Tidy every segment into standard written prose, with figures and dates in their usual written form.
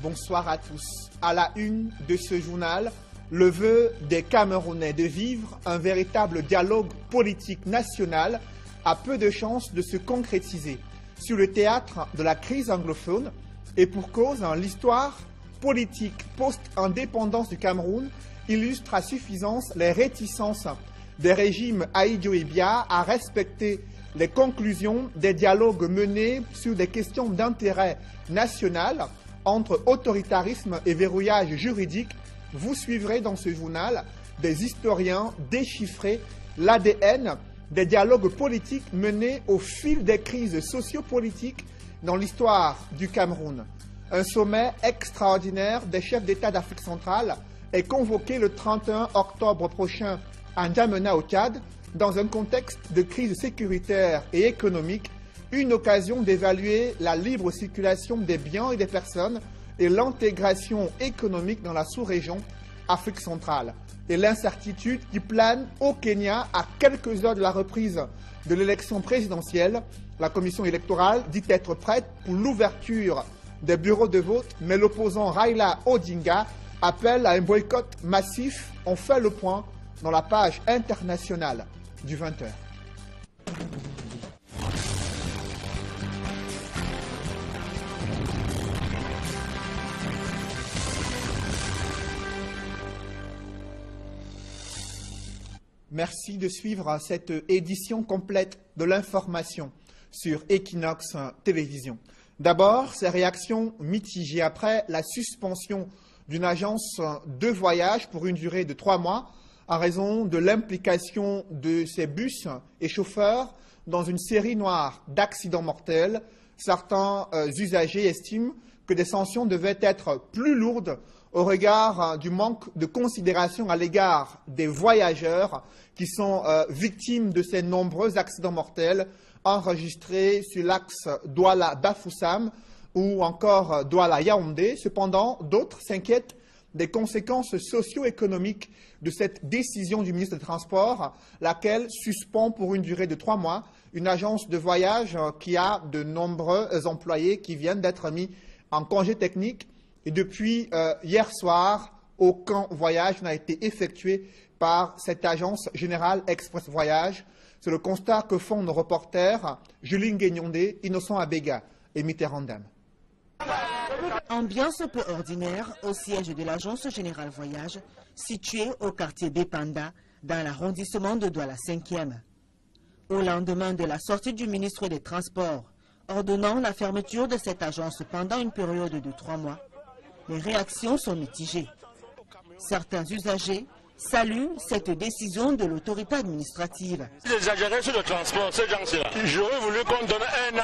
bonsoir à tous. À la une de ce journal, le vœu des Camerounais de vivre un véritable dialogue politique national a peu de chances de se concrétiser sur le théâtre de la crise anglophone et pour cause, l'histoire politique post-indépendance du Cameroun illustre à suffisance les réticences des régimes Ahidjo et Biya à respecter les conclusions des dialogues menés sur des questions d'intérêt national entre autoritarisme et verrouillage juridique. Vous suivrez dans ce journal des historiens déchiffrer l'ADN des dialogues politiques menés au fil des crises sociopolitiques dans l'histoire du Cameroun. Un sommet extraordinaire des chefs d'État d'Afrique centrale est convoqué le 31 octobre prochain à N'Djamena au Tchad, dans un contexte de crise sécuritaire et économique, une occasion d'évaluer la libre circulation des biens et des personnes et l'intégration économique dans la sous-région Afrique centrale. Et l'incertitude qui plane au Kenya à quelques heures de la reprise de l'élection présidentielle. La commission électorale dit être prête pour l'ouverture des bureaux de vote, mais l'opposant Raila Odinga appelle à un boycott massif. On fait le point dans la page internationale du 20h. Merci de suivre cette édition complète de l'information sur Equinox Télévision. D'abord, ces réactions mitigées après la suspension d'une agence de voyage pour une durée de 3 mois en raison de l'implication de ces bus et chauffeurs dans une série noire d'accidents mortels. Certains usagers estiment que des sanctions devaient être plus lourdes au regard du manque de considération à l'égard des voyageurs qui sont victimes de ces nombreux accidents mortels enregistrés sur l'axe Douala-Bafoussam ou encore Douala-Yaoundé. Cependant, d'autres s'inquiètent des conséquences socio-économiques de cette décision du ministre des Transports, laquelle suspend pour une durée de 3 mois une agence de voyage qui a de nombreux employés qui viennent d'être mis en congé technique. Et depuis hier soir, aucun voyage n'a été effectué par cette agence générale Express Voyage. C'est le constat que font nos reporters Julie Nguenyondé, Innocent Abega et Mitterrand Dam. Ambiance peu ordinaire au siège de l'agence générale Voyage, située au quartier Bepanda, dans l'arrondissement de Douala 5e. Au lendemain de la sortie du ministre des Transports, ordonnant la fermeture de cette agence pendant une période de 3 mois, les réactions sont mitigées. Certains usagers saluent cette décision de l'autorité administrative. J'exagérais sur le transport, ces gens-là. J'aurais voulu qu'on donne 1 an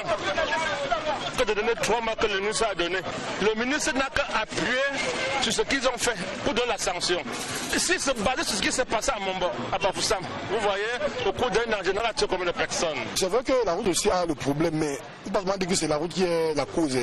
que de donner 3 mois que le ministre a donné. Le ministre n'a qu'à appuyer sur ce qu'ils ont fait pour donner la sanction. S'il se basait sur ce qui s'est passé à Mombo, à Bafoussam, vous voyez, au cours d'un an, en général, tu combien de personnes? C'est vrai que la route aussi a le problème, mais il ne faut pas dire que c'est la route qui est la cause.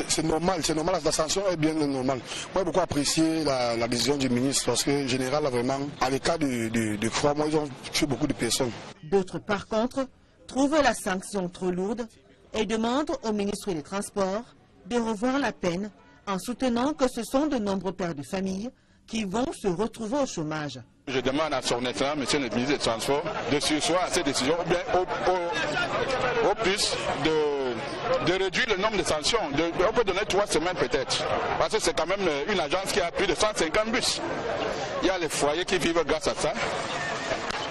C'est normal, la sanction est bien normale. Moi, j'ai beaucoup apprécié la décision du ministre parce que, en général, vraiment, à l'état de 3 mois, ils ont tué beaucoup de personnes. D'autres, par contre, trouvent la sanction trop lourde et demandent au ministre des Transports de revoir la peine en soutenant que ce sont de nombreux pères de famille qui vont se retrouver au chômage. Je demande à son excellence, monsieur le ministre des Transports, de surseoir à ces décisions, ou bien au plus de réduire le nombre de sanctions. On peut donner 3 semaines peut-être, parce que c'est quand même une agence qui a plus de 150 bus. Il y a les foyers qui vivent grâce à ça.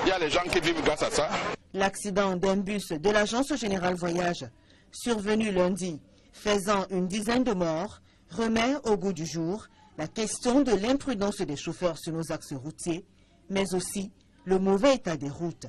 Il y a les gens qui vivent grâce à ça. L'accident d'un bus de l'agence générale Voyage, survenu lundi, faisant une dizaine de morts, remet au goût du jour la question de l'imprudence des chauffeurs sur nos axes routiers, mais aussi le mauvais état des routes.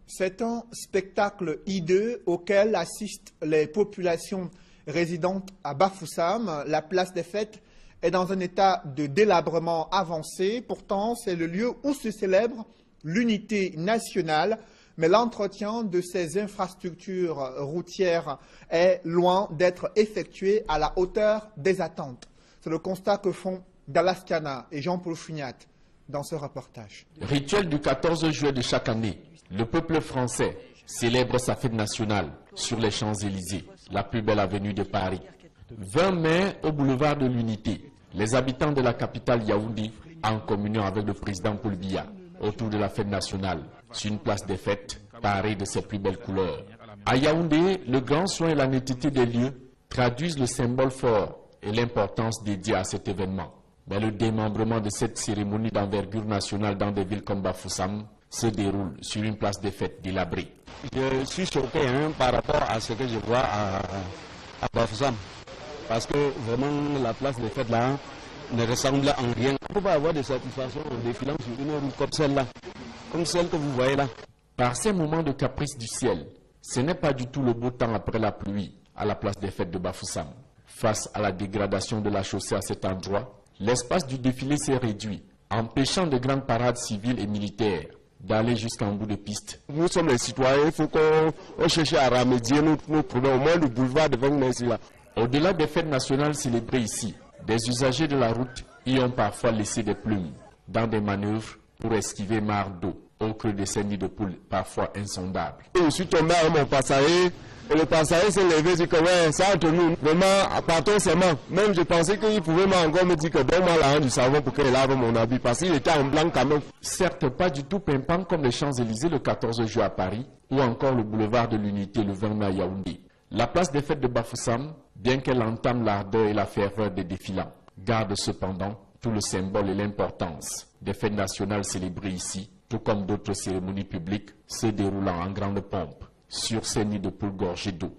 C'est un spectacle hideux auquel assistent les populations résidentes à Bafoussam. La place des fêtes est dans un état de délabrement avancé. Pourtant, c'est le lieu où se célèbre l'unité nationale. Mais l'entretien de ces infrastructures routières est loin d'être effectué à la hauteur des attentes. C'est le constat que font Dallas Kana et Jean-Paul Fugnat dans ce reportage. Rituel du 14 juillet de chaque année, le peuple français célèbre sa fête nationale sur les Champs-Élysées, la plus belle avenue de Paris. 20 mai au boulevard de l'Unité, les habitants de la capitale Yaoundé, en communion avec le président Paul Biya, autour de la fête nationale, sur une place des fêtes parée de ses plus belles couleurs. À Yaoundé, le grand soin et la netteté des lieux traduisent le symbole fort et l'importance dédiée à cet événement. Mais le démembrement de cette cérémonie d'envergure nationale dans des villes comme Bafoussam se déroule sur une place des fêtes délabrée. Je suis choqué par rapport à ce que je vois à Bafoussam. Parce que vraiment la place des fêtes là ne ressemble en rien. On ne peut pas avoir de satisfaction en défilant sur une route comme celle-là, comme celle que vous voyez là. Par ces moments de caprice du ciel, ce n'est pas du tout le beau temps après la pluie à la place des fêtes de Bafoussam. Face à la dégradation de la chaussée à cet endroit, l'espace du défilé s'est réduit, empêchant de grandes parades civiles et militaires d'aller jusqu'en bout de piste. Nous sommes les citoyens, il faut qu'on cherche à remédier nos problèmes. Au moins le boulevard devant nous ici là. Au-delà des fêtes nationales célébrées ici, des usagers de la route y ont parfois laissé des plumes dans des manœuvres pour esquiver marre d'eau au creux de ces nids de poules parfois insondables. Je suis tombé avec mon passager et le passager s'est levé et dit que ouais, ça entre nous, vraiment, partons seulement. Même je pensais qu'il pouvait encore me dire que donne-moi la du savon pour qu'il lave mon habit parce qu'il était en blanc quand même. Certes, pas du tout pimpant comme les Champs-Élysées le 14 juin à Paris ou encore le boulevard de l'Unité le 20 mai à Yaoundé. La place des fêtes de Bafoussam, bien qu'elle entame l'ardeur et la ferveur des défilants, garde cependant tout le symbole et l'importance des fêtes nationales célébrées ici, tout comme d'autres cérémonies publiques se déroulant en grande pompe sur ces nids de poules gorgés d'eau.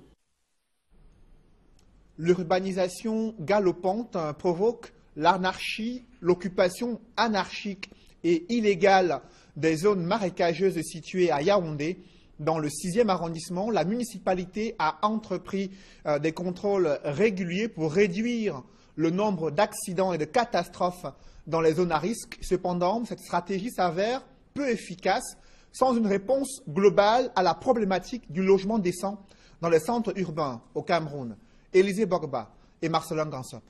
L'urbanisation galopante provoque l'anarchie, l'occupation anarchique et illégale des zones marécageuses situées à Yaoundé. Dans le 6e arrondissement, la municipalité a entrepris des contrôles réguliers pour réduire le nombre d'accidents et de catastrophes dans les zones à risque. Cependant, cette stratégie s'avère peu efficace, sans une réponse globale à la problématique du logement décent dans les centres urbains au Cameroun. Élisée Bogba et Marcelin Gansop.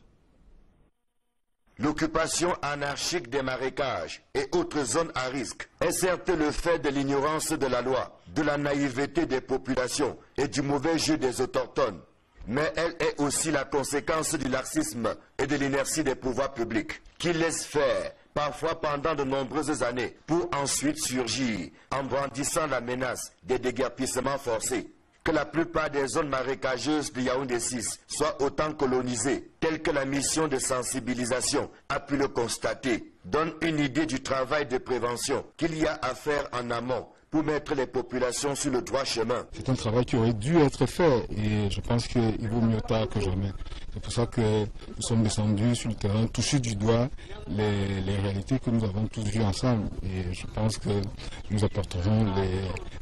L'occupation anarchique des marécages et autres zones à risque est certes le fait de l'ignorance de la loi, de la naïveté des populations et du mauvais jeu des autochtones. Mais elle est aussi la conséquence du laxisme et de l'inertie des pouvoirs publics, qui laissent faire, parfois pendant de nombreuses années, pour ensuite surgir en brandissant la menace des déguerpissements forcés. Que la plupart des zones marécageuses de Yaoundé 6 soient autant colonisées, telle que la mission de sensibilisation a pu le constater, donne une idée du travail de prévention qu'il y a à faire en amont pour mettre les populations sur le droit chemin. C'est un travail qui aurait dû être fait et je pense qu'il vaut mieux tard que jamais. C'est pour ça que nous sommes descendus sur le terrain, touchés du doigt les réalités que nous avons tous vues ensemble. Et je pense que nous apporterons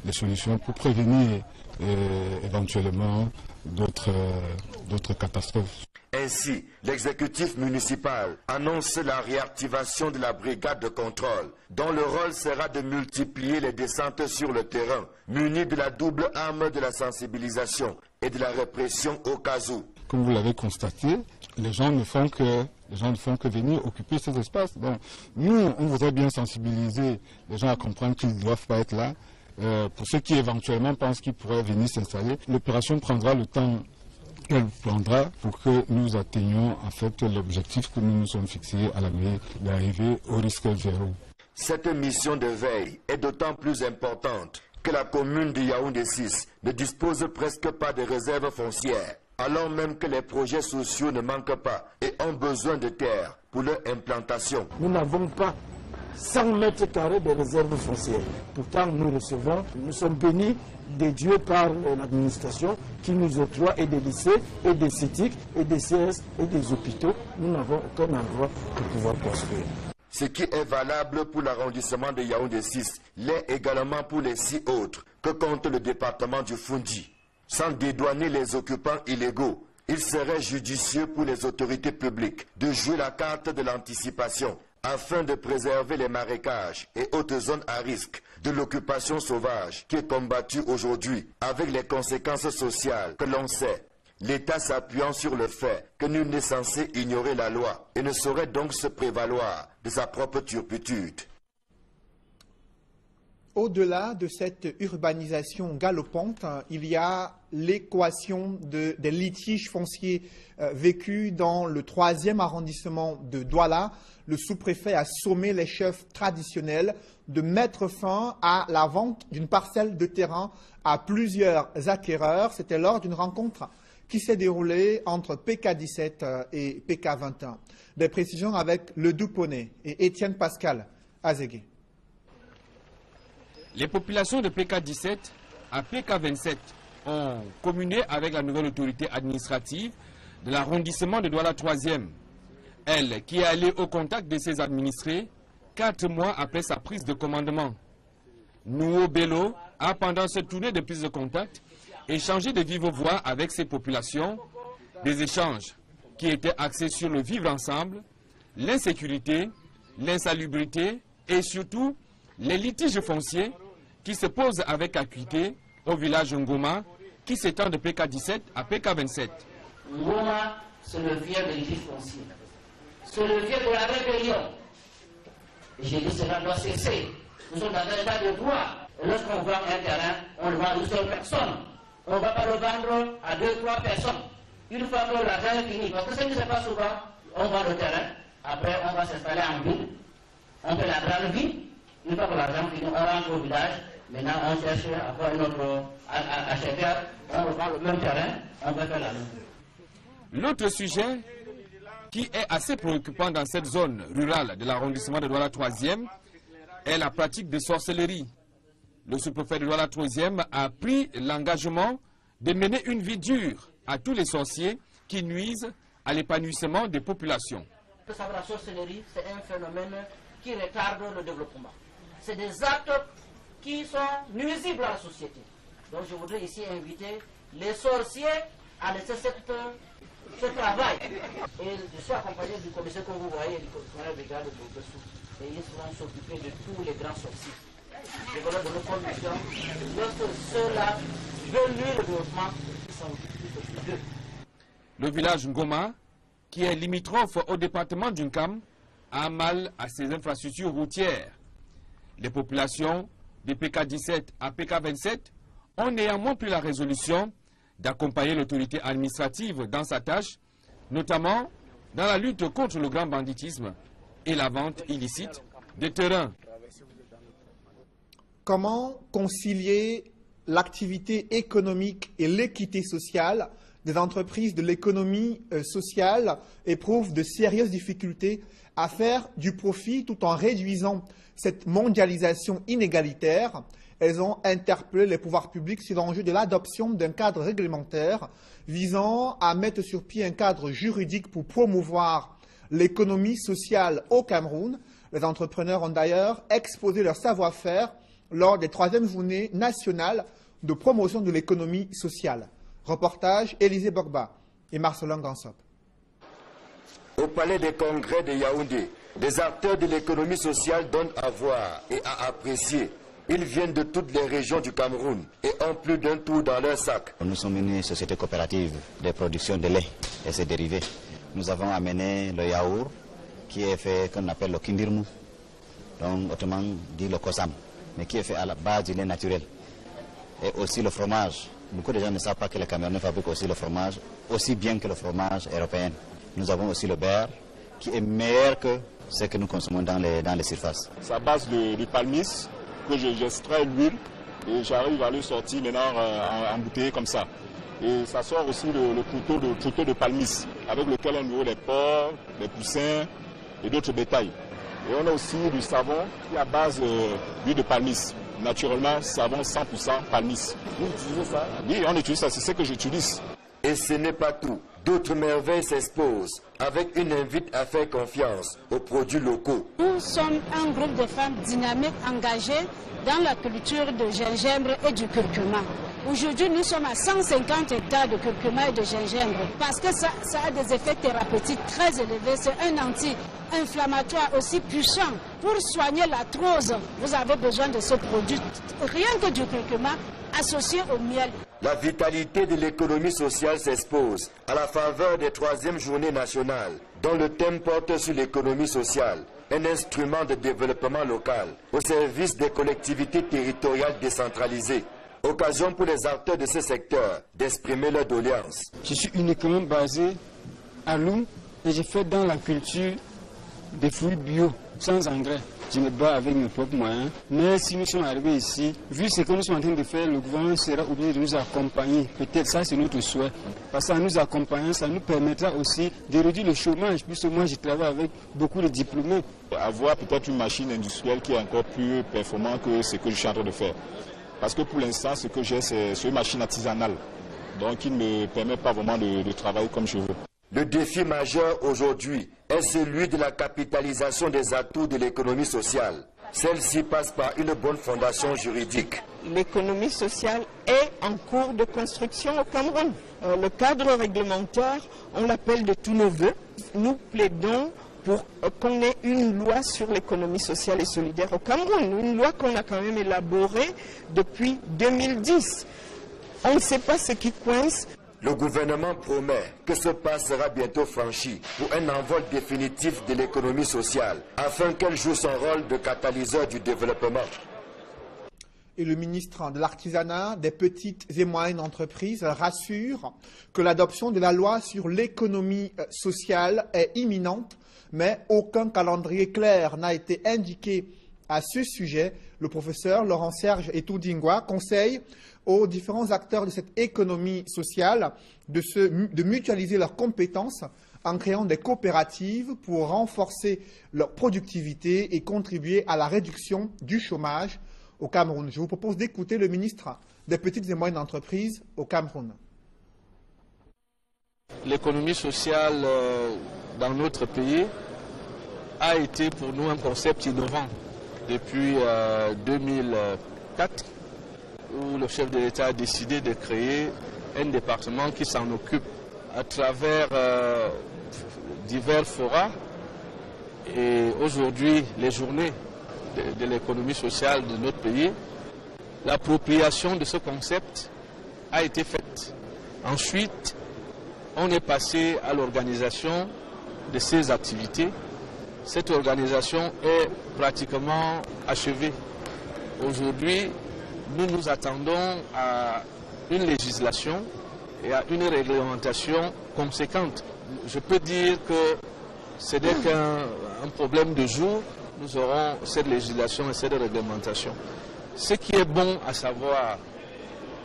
les solutions pour prévenir éventuellement d'autres catastrophes. Ainsi, l'exécutif municipal annonce la réactivation de la brigade de contrôle, dont le rôle sera de multiplier les descentes sur le terrain, munis de la double arme de la sensibilisation et de la répression au cas où. Comme vous l'avez constaté, les gens ne font que venir occuper ces espaces. Donc, nous, on voudrait bien sensibiliser les gens à comprendre qu'ils ne doivent pas être là. Pour ceux qui éventuellement pensent qu'ils pourraient venir s'installer, l'opération prendra le temps qu'elle prendra pour que nous atteignions en fait l'objectif que nous nous sommes fixés à la mairie d'arriver au risque zéro. Cette mission de veille est d'autant plus importante que la commune de Yaoundé 6 ne dispose presque pas de réserves foncières, alors même que les projets sociaux ne manquent pas et ont besoin de terre pour leur implantation. Nous n'avons pas 100 mètres carrés de réserves foncières. Pourtant, nous sommes bénis de Dieu par l'administration qui nous octroie et des lycées, et des CETIC, et des CS, et des hôpitaux. Nous n'avons aucun endroit pour pouvoir construire. Ce qui est valable pour l'arrondissement de Yaoundé 6 l'est également pour les 6 autres que compte le département du Fundi. Sans dédouaner les occupants illégaux, il serait judicieux pour les autorités publiques de jouer la carte de l'anticipation afin de préserver les marécages et autres zones à risque de l'occupation sauvage qui est combattue aujourd'hui avec les conséquences sociales que l'on sait. L'État s'appuyant sur le fait que nul n'est censé ignorer la loi et ne saurait donc se prévaloir de sa propre turpitude. Au-delà de cette urbanisation galopante, il y a l'équation des litiges fonciers vécus dans le 3e arrondissement de Douala. Le sous-préfet a sommé les chefs traditionnels de mettre fin à la vente d'une parcelle de terrain à plusieurs acquéreurs. C'était lors d'une rencontre qui s'est déroulée entre PK17 et PK21. Des précisions avec le Duponnet et Étienne Pascal Azégué. Les populations de PK17 à PK27 ont communé avec la nouvelle autorité administrative de l'arrondissement de Douala 3e. Elle, qui est allée au contact de ses administrés 4 mois après sa prise de commandement. Nouo Bello a, pendant cette tournée de prise de contact, échangé de vive voix avec ces populations, des échanges qui étaient axés sur le vivre ensemble, l'insécurité, l'insalubrité et surtout les litiges fonciers qui se posent avec acuité au village Ngoma, qui s'étend de PK17 à PK27. Ngoma, c'est le vieux des litiges fonciers. C'est le vieux de la rébellion. Et j'ai dit cela doit cesser. Nous sommes dans un état de droit. Et lorsqu'on vend un terrain, on le vend à une seule personne. On ne va pas le vendre à 2-3 personnes. Une fois que l'argent est fini, parce que ce qui se passe souvent, on vend le terrain, après on va s'installer en ville, on fait la grande ville. Une fois que l'argent finit, on rentre au village. Maintenant, on cherche à avoir un autre acheteur, on reprend le même terrain, on va faire la même. L'autre sujet qui est assez préoccupant dans cette zone rurale de l'arrondissement de Douala 3e est la pratique de sorcellerie. Le sous-préfet de Douala 3e a pris l'engagement de mener une vie dure à tous les sorciers qui nuisent à l'épanouissement des populations. La sorcellerie, c'est un phénomène qui retarde le développement. C'est des actes qui sont nuisibles à la société. Donc je voudrais ici inviter les sorciers à laisser ce travail. Et je suis accompagné du commissaire que vous voyez, du commissaire de garde de Boubessou. Et ils vont s'occuper de tous les grands sorciers. Je voudrais donner comme mission, lorsque ceux-là veulent nuire le développement, ils s'occupent d'eux. Le village Ngoma, qui est limitrophe au département d'Unkam, a mal à ses infrastructures routières. Les populations de PK17 à PK27 ont néanmoins pris la résolution d'accompagner l'autorité administrative dans sa tâche, notamment dans la lutte contre le grand banditisme et la vente illicite des terrains. Comment concilier l'activité économique et l'équité sociale? Des entreprises de l'économie sociale éprouvent de sérieuses difficultés à faire du profit tout en réduisant cette mondialisation inégalitaire. Elles ont interpellé les pouvoirs publics sur l'enjeu de l'adoption d'un cadre réglementaire visant à mettre sur pied un cadre juridique pour promouvoir l'économie sociale au Cameroun. Les entrepreneurs ont d'ailleurs exposé leur savoir-faire lors des 3e journées nationales de promotion de l'économie sociale. Reportage Élisée Bogba et Marcelin Gansop. Au palais des congrès de Yaoundé, des acteurs de l'économie sociale donnent à voir et à apprécier. Ils viennent de toutes les régions du Cameroun et ont plus d'un tour dans leur sac. Nous sommes une société coopérative de production de lait et ses dérivés. Nous avons amené le yaourt qui est fait, qu'on appelle le kindirmou, donc autrement dit le kosam, mais qui est fait à la base du lait naturel. Et aussi le fromage. Beaucoup de gens ne savent pas que les Camerounais fabriquent aussi le fromage, aussi bien que le fromage européen. Nous avons aussi le beurre, qui est meilleur que ce que nous consommons dans les surfaces. C'est à base de palmis que j'extrais l'huile et j'arrive à le sortir maintenant embouteillé comme ça. Et ça sort aussi le couteau de palmis, avec lequel on nourrit les porcs, les poussins et d'autres bétails. Et on a aussi du savon qui est à base d'huile de palmis. Naturellement, savon 100% palmis. Vous utilisez ça? Oui, on utilise ça, c'est ce que j'utilise. Et ce n'est pas tout. D'autres merveilles s'exposent avec une invite à faire confiance aux produits locaux. Nous sommes un groupe de femmes dynamiques engagées dans la culture de gingembre et du curcuma. Aujourd'hui, nous sommes à 150 hectares de curcuma et de gingembre parce que ça a des effets thérapeutiques très élevés. C'est un anti-inflammatoire aussi puissant. Pour soigner l'arthrose, vous avez besoin de ce produit. Rien que du curcuma associé au miel. La vitalité de l'économie sociale s'expose à la faveur des 3e journées nationales, dont le thème porte sur l'économie sociale. un instrument de développement local au service des collectivités territoriales décentralisées. Occasion pour les acteurs de ce secteur d'exprimer leur doléance. Je suis uniquement basé à Lou et je fais dans la culture des fruits bio, sans engrais. Je me bats avec mes propres moyens. Mais si nous sommes arrivés ici, vu ce que nous sommes en train de faire, le gouvernement sera obligé de nous accompagner. Peut-être ça c'est notre souhait. Parce qu'en nous accompagnant, ça nous permettra aussi de réduire le chômage. Puisque moi je travaille avec beaucoup de diplômés. Avoir peut-être une machine industrielle qui est encore plus performante que ce que je suis en train de faire. Parce que pour l'instant, ce que j'ai, c'est une machine artisanale. Donc il ne me permet pas vraiment de travailler comme je veux. Le défi majeur aujourd'hui est celui de la capitalisation des atouts de l'économie sociale. Celle-ci passe par une bonne fondation juridique. L'économie sociale est en cours de construction au Cameroun. Le cadre réglementaire, on l'appelle de tous nos voeux. Nous plaidons pour qu'on ait une loi sur l'économie sociale et solidaire au Cameroun. Une loi qu'on a quand même élaborée depuis 2010. On ne sait pas ce qui coince. Le gouvernement promet que ce pas sera bientôt franchi pour un envol définitif de l'économie sociale, afin qu'elle joue son rôle de catalyseur du développement. Et le ministre de l'Artisanat, des petites et moyennes entreprises rassure que l'adoption de la loi sur l'économie sociale est imminente, mais aucun calendrier clair n'a été indiqué à ce sujet. Le professeur Laurent-Serge Etoudingwa conseille aux différents acteurs de cette économie sociale de mutualiser leurs compétences en créant des coopératives pour renforcer leur productivité et contribuer à la réduction du chômage au Cameroun. Je vous propose d'écouter le ministre des petites et moyennes entreprises au Cameroun. L'économie sociale dans notre pays a été pour nous un concept innovant depuis 2004. Où le chef de l'État a décidé de créer un département qui s'en occupe à travers divers forats. Et aujourd'hui, les journées de l'économie sociale de notre pays, l'appropriation de ce concept a été faite. Ensuite, on est passé à l'organisation de ces activités. Cette organisation est pratiquement achevée. Aujourd'hui, nous nous attendons à une législation et à une réglementation conséquente. Je peux dire que ce n'est qu'un problème de jour, nous aurons cette législation et cette réglementation. Ce qui est bon à savoir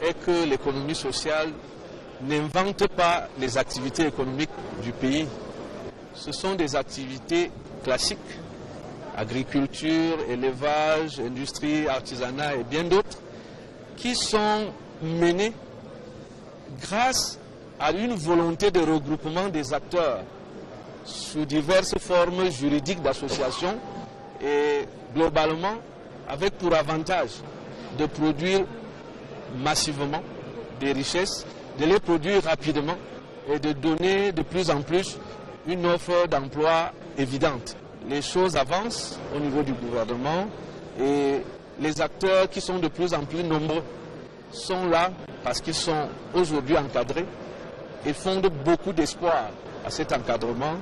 est que l'économie sociale n'invente pas les activités économiques du pays. Ce sont des activités classiques, agriculture, élevage, industrie, artisanat et bien d'autres, qui sont menées grâce à une volonté de regroupement des acteurs sous diverses formes juridiques d'association et globalement avec pour avantage de produire massivement des richesses, de les produire rapidement et de donner de plus en plus une offre d'emploi évidente. Les choses avancent au niveau du gouvernement et les acteurs qui sont de plus en plus nombreux sont là parce qu'ils sont aujourd'hui encadrés et fondent beaucoup d'espoir à cet encadrement.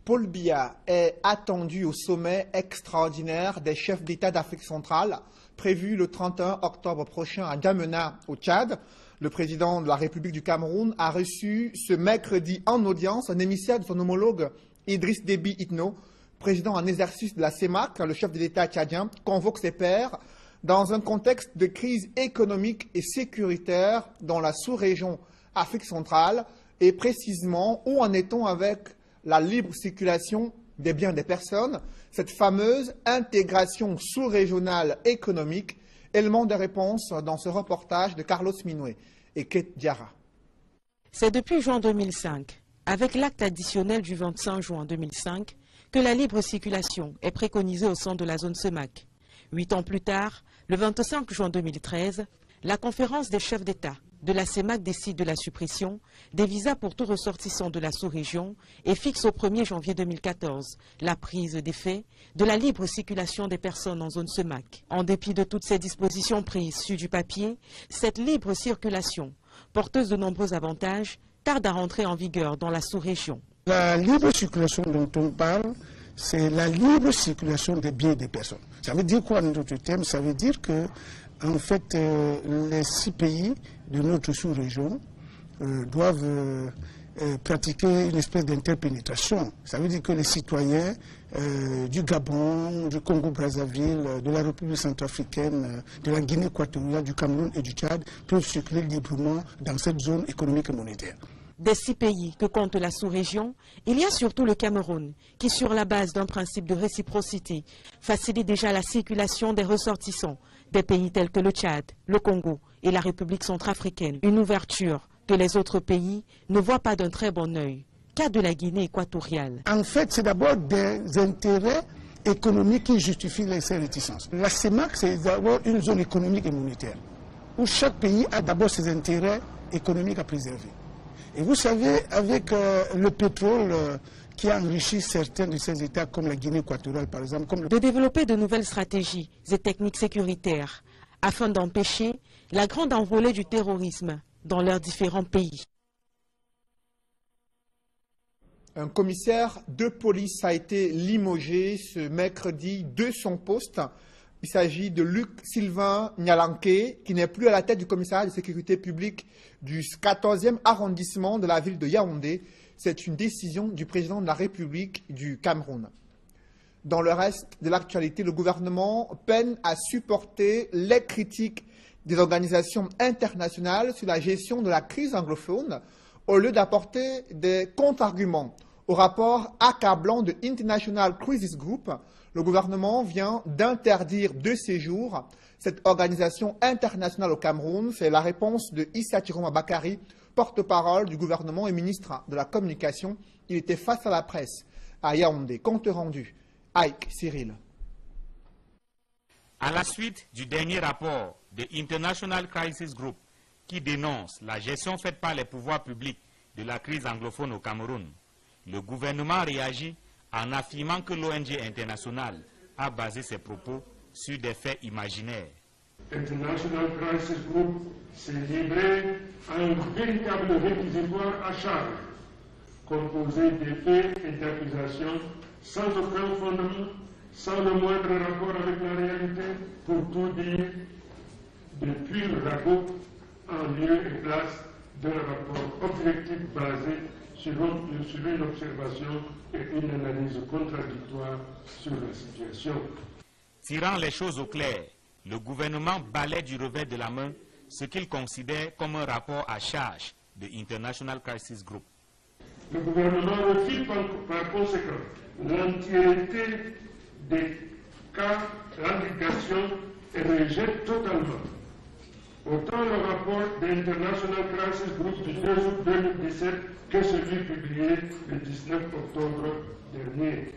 Paul Biya est attendu au sommet extraordinaire des chefs d'État d'Afrique centrale, prévu le 31 octobre prochain à N'Djamena, au Tchad. Le président de la République du Cameroun a reçu ce mercredi en audience un émissaire de son homologue Idriss Déby Itno, président en exercice de la CEMAC. Le chef de l'État tchadien convoque ses pairs dans un contexte de crise économique et sécuritaire dans la sous-région Afrique centrale. Et précisément, où en est-on avec la libre circulation des biens des personnes, cette fameuse intégration sous-régionale économique? Élément de réponse dans ce reportage de Carlos Minoué et Kate Diarra. C'est depuis juin 2005, avec l'acte additionnel du 25 juin 2005, que la libre circulation est préconisée au sein de la zone CEMAC. 8 ans plus tard, le 25 juin 2013, la conférence des chefs d'État de la CEMAC décide de la suppression des visas pour tout ressortissant de la sous-région et fixe au 1er janvier 2014 la prise d'effet de la libre circulation des personnes en zone CEMAC. En dépit de toutes ces dispositions prises sur du papier, cette libre circulation porteuse de nombreux avantages, tarde à rentrer en vigueur dans la sous-région. La libre circulation dont on parle, c'est la libre circulation des biens et des personnes. Ça veut dire quoi, notre thème? Ça veut dire que, en fait, les 6 pays de notre sous-région doivent pratiquer une espèce d'interpénétration. Ça veut dire que les citoyens du Gabon, du Congo-Brazzaville, de la République centrafricaine, de la Guinée équatoriale, du Cameroun et du Tchad peuvent circuler librement dans cette zone économique et monétaire. Des 6 pays que compte la sous-région, il y a surtout le Cameroun, qui sur la base d'un principe de réciprocité, facilite déjà la circulation des ressortissants des pays tels que le Tchad, le Congo et la République centrafricaine. Une ouverture que les autres pays ne voient pas d'un très bon œil, cas de la Guinée équatoriale. En fait, c'est d'abord des intérêts économiques qui justifient ces réticences. La CEMAC, c'est d'abord une zone économique et monétaire, où chaque pays a d'abord ses intérêts économiques à préserver. Et vous savez, avec le pétrole qui a enrichi certains de ces États, comme la Guinée équatoriale par exemple... De développer de nouvelles stratégies et techniques sécuritaires, afin d'empêcher la grande envolée du terrorisme dans leurs différents pays. Un commissaire de police a été limogé ce mercredi de son poste. Il s'agit de Luc Sylvain Nyalanké, qui n'est plus à la tête du commissariat de sécurité publique du 14e arrondissement de la ville de Yaoundé. C'est une décision du président de la République du Cameroun. Dans le reste de l'actualité, le gouvernement peine à supporter les critiques des organisations internationales sur la gestion de la crise anglophone, au lieu d'apporter des contre-arguments au rapport accablant de International Crisis Group. Le gouvernement vient d'interdire de séjour cette organisation internationale au Cameroun. C'est la réponse de Issa Chiroma Bakari, porte-parole du gouvernement et ministre de la Communication. Il était face à la presse à Yaoundé. Compte rendu, Ike Cyril. À la suite du dernier rapport de International Crisis Group qui dénonce la gestion faite par les pouvoirs publics de la crise anglophone au Cameroun, le gouvernement réagit en affirmant que l'ONG internationale a basé ses propos sur des faits imaginaires. International Crisis Group s'est livré à un véritable réquisitoire à charge, composé de faits et d'accusations sans aucun fondement, sans le moindre rapport avec la réalité, pour tout dire, de pur ragots en lieu et place d'un rapport objectif basé sur une observation et une analyse contradictoire sur la situation. Tirant les choses au clair, le gouvernement balaie du revers de la main ce qu'il considère comme un rapport à charge de International Crisis Group. Le gouvernement refuse par conséquent l'entièreté des cas d'allégations et rejette totalement autant le rapport d'International Crisis Group du 2 août 2017 que celui publié le 19 octobre dernier.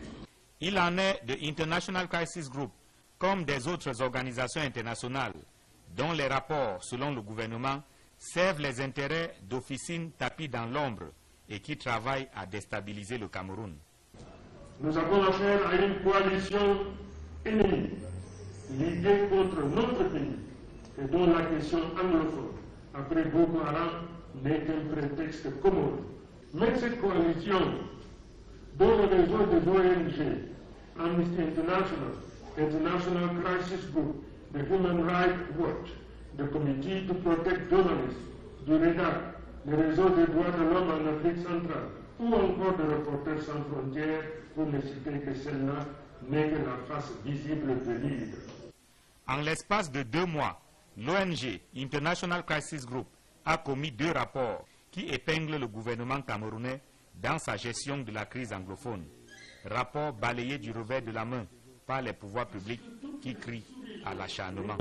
Il en est de International Crisis Group, comme des autres organisations internationales, dont les rapports, selon le gouvernement, servent les intérêts d'officines tapis dans l'ombre et qui travaillent à déstabiliser le Cameroun. Nous avons affaire à une coalition ennemie, liée contre notre pays, et dont la question anglophone, après Boko Haram, n'est qu'un prétexte commode. Mais cette coalition, dont le réseau des ONG, Amnesty International, International Crisis Group, the Human Rights Watch, the Committee to Protect Journalists, du REDAC, le réseau des droits de l'homme en Afrique centrale, ou encore de Reporters sans frontières, pour ne citer que celle-là, n'est que la face visible de l'île. En l'espace de 2 mois, l'ONG International Crisis Group a commis 2 rapports qui épinglent le gouvernement camerounais dans sa gestion de la crise anglophone. Rapports balayés du revers de la main par les pouvoirs publics qui crient à l'acharnement.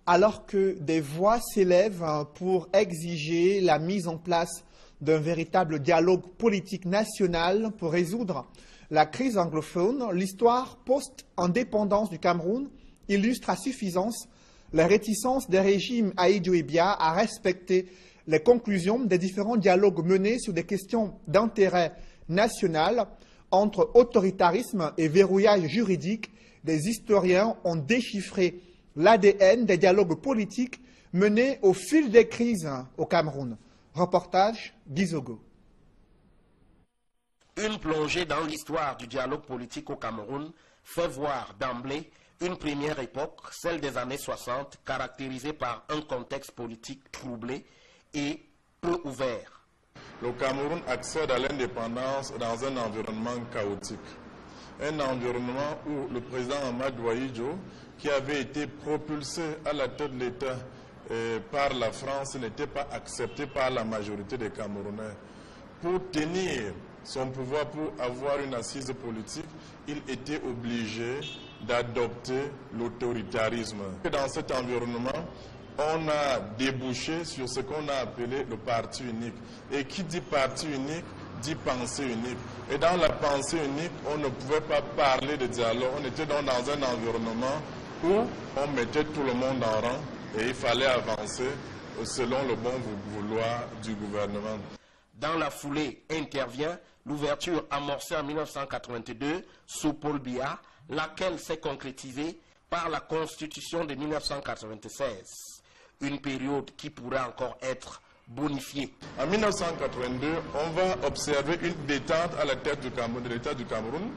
Alors que des voix s'élèvent pour exiger la mise en place d'un véritable dialogue politique national pour résoudre la crise anglophone, l'histoire post-indépendance du Cameroun illustre à suffisance les réticences des régimes Ahidjo et Biya à respecter les conclusions des différents dialogues menés sur des questions d'intérêt national. Entre autoritarisme et verrouillage juridique, des historiens ont déchiffré l'ADN des dialogues politiques menés au fil des crises au Cameroun. Reportage Gizogo. Une plongée dans l'histoire du dialogue politique au Cameroun fait voir d'emblée une première époque, celle des années 60, caractérisée par un contexte politique troublé et peu ouvert. Le Cameroun accède à l'indépendance dans un environnement chaotique. Un environnement où le président Amadou Ahidjo, qui avait été propulsé à la tête de l'État par la France, n'était pas accepté par la majorité des Camerounais. Pour tenir son pouvoir, pour avoir une assise politique, il était obligé d'adopter l'autoritarisme. Dans cet environnement, on a débouché sur ce qu'on a appelé le parti unique. Et qui dit parti unique, dit pensée unique. Et dans la pensée unique, on ne pouvait pas parler de dialogue. On était donc dans un environnement où on mettait tout le monde en rang et il fallait avancer selon le bon vouloir du gouvernement. Dans la foulée intervient l'ouverture amorcée en 1982 sous Paul Biya, laquelle s'est concrétisée par la Constitution de 1996. Une période qui pourrait encore être bonifiée. En 1982, on va observer une détente à la tête de l'État du Cameroun.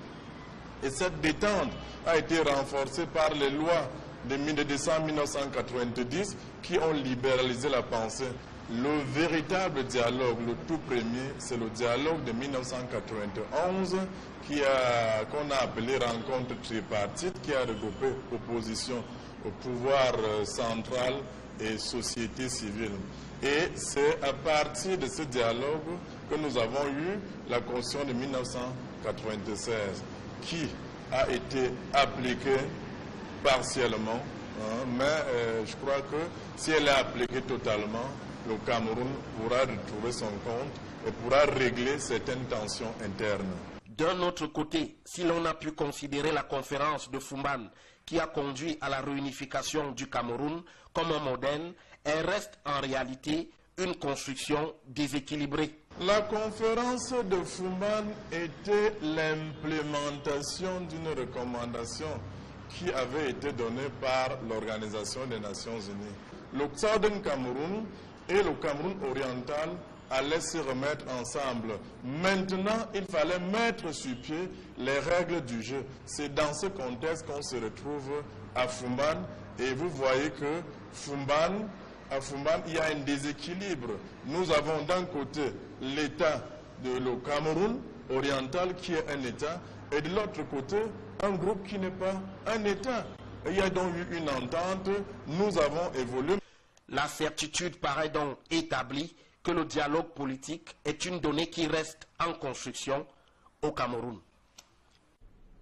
Et cette détente a été renforcée par les lois de décembre 1990 qui ont libéralisé la pensée. Le véritable dialogue, le tout premier, c'est le dialogue de 1991 qu'on a appelé rencontre tripartite, qui a regroupé opposition au pouvoir central et société civile. Et c'est à partir de ce dialogue que nous avons eu la Constitution de 1996, qui a été appliquée partiellement, mais je crois que si elle est appliquée totalement, le Cameroun pourra retrouver son compte et pourra régler certaines tensions internes. D'un autre côté, si l'on a pu considérer la conférence de Fumban qui a conduit à la réunification du Cameroun comme un modèle, elle reste en réalité une construction déséquilibrée. La conférence de Fumban était l'implémentation d'une recommandation qui avait été donnée par l'Organisation des Nations Unies. Le Southern Cameroun et le Cameroun oriental allaient se remettre ensemble. Maintenant, il fallait mettre sur pied les règles du jeu. C'est dans ce contexte qu'on se retrouve à Fumban. Et vous voyez que à Fumban, il y a un déséquilibre. Nous avons d'un côté l'État de le Cameroun oriental qui est un État, et de l'autre côté, un groupe qui n'est pas un État. Il y a donc eu une entente, nous avons évolué. La certitude paraît donc établie que le dialogue politique est une donnée qui reste en construction au Cameroun.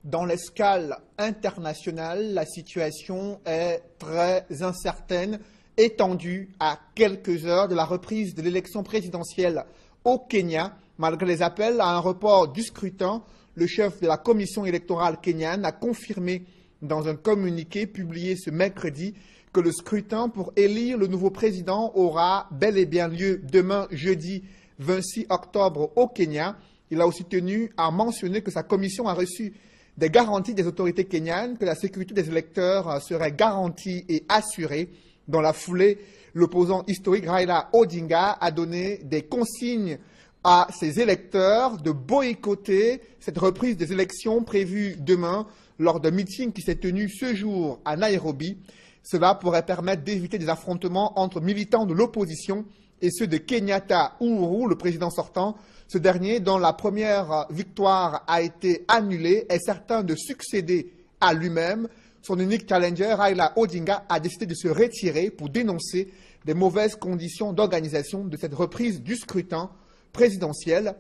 Dans l'escale internationale, la situation est très incertaine, étendue à quelques heures de la reprise de l'élection présidentielle au Kenya. Malgré les appels à un report du scrutin, le chef de la commission électorale kenyane a confirmé dans un communiqué publié ce mercredi que le scrutin pour élire le nouveau président aura bel et bien lieu demain, jeudi 26 octobre au Kenya. Il a aussi tenu à mentionner que sa commission a reçu des garanties des autorités kenyanes que la sécurité des électeurs serait garantie et assurée. Dans la foulée, l'opposant historique Raila Odinga a donné des consignes à ses électeurs de boycotter cette reprise des élections prévues demain lors d'un meeting qui s'est tenu ce jour à Nairobi. Cela pourrait permettre d'éviter des affrontements entre militants de l'opposition et ceux de Kenyatta Uhuru, le président sortant. Ce dernier, dont la première victoire a été annulée, est certain de succéder à lui-même. Son unique challenger, Raila Odinga, a décidé de se retirer pour dénoncer des mauvaises conditions d'organisation de cette reprise du scrutin présidentiel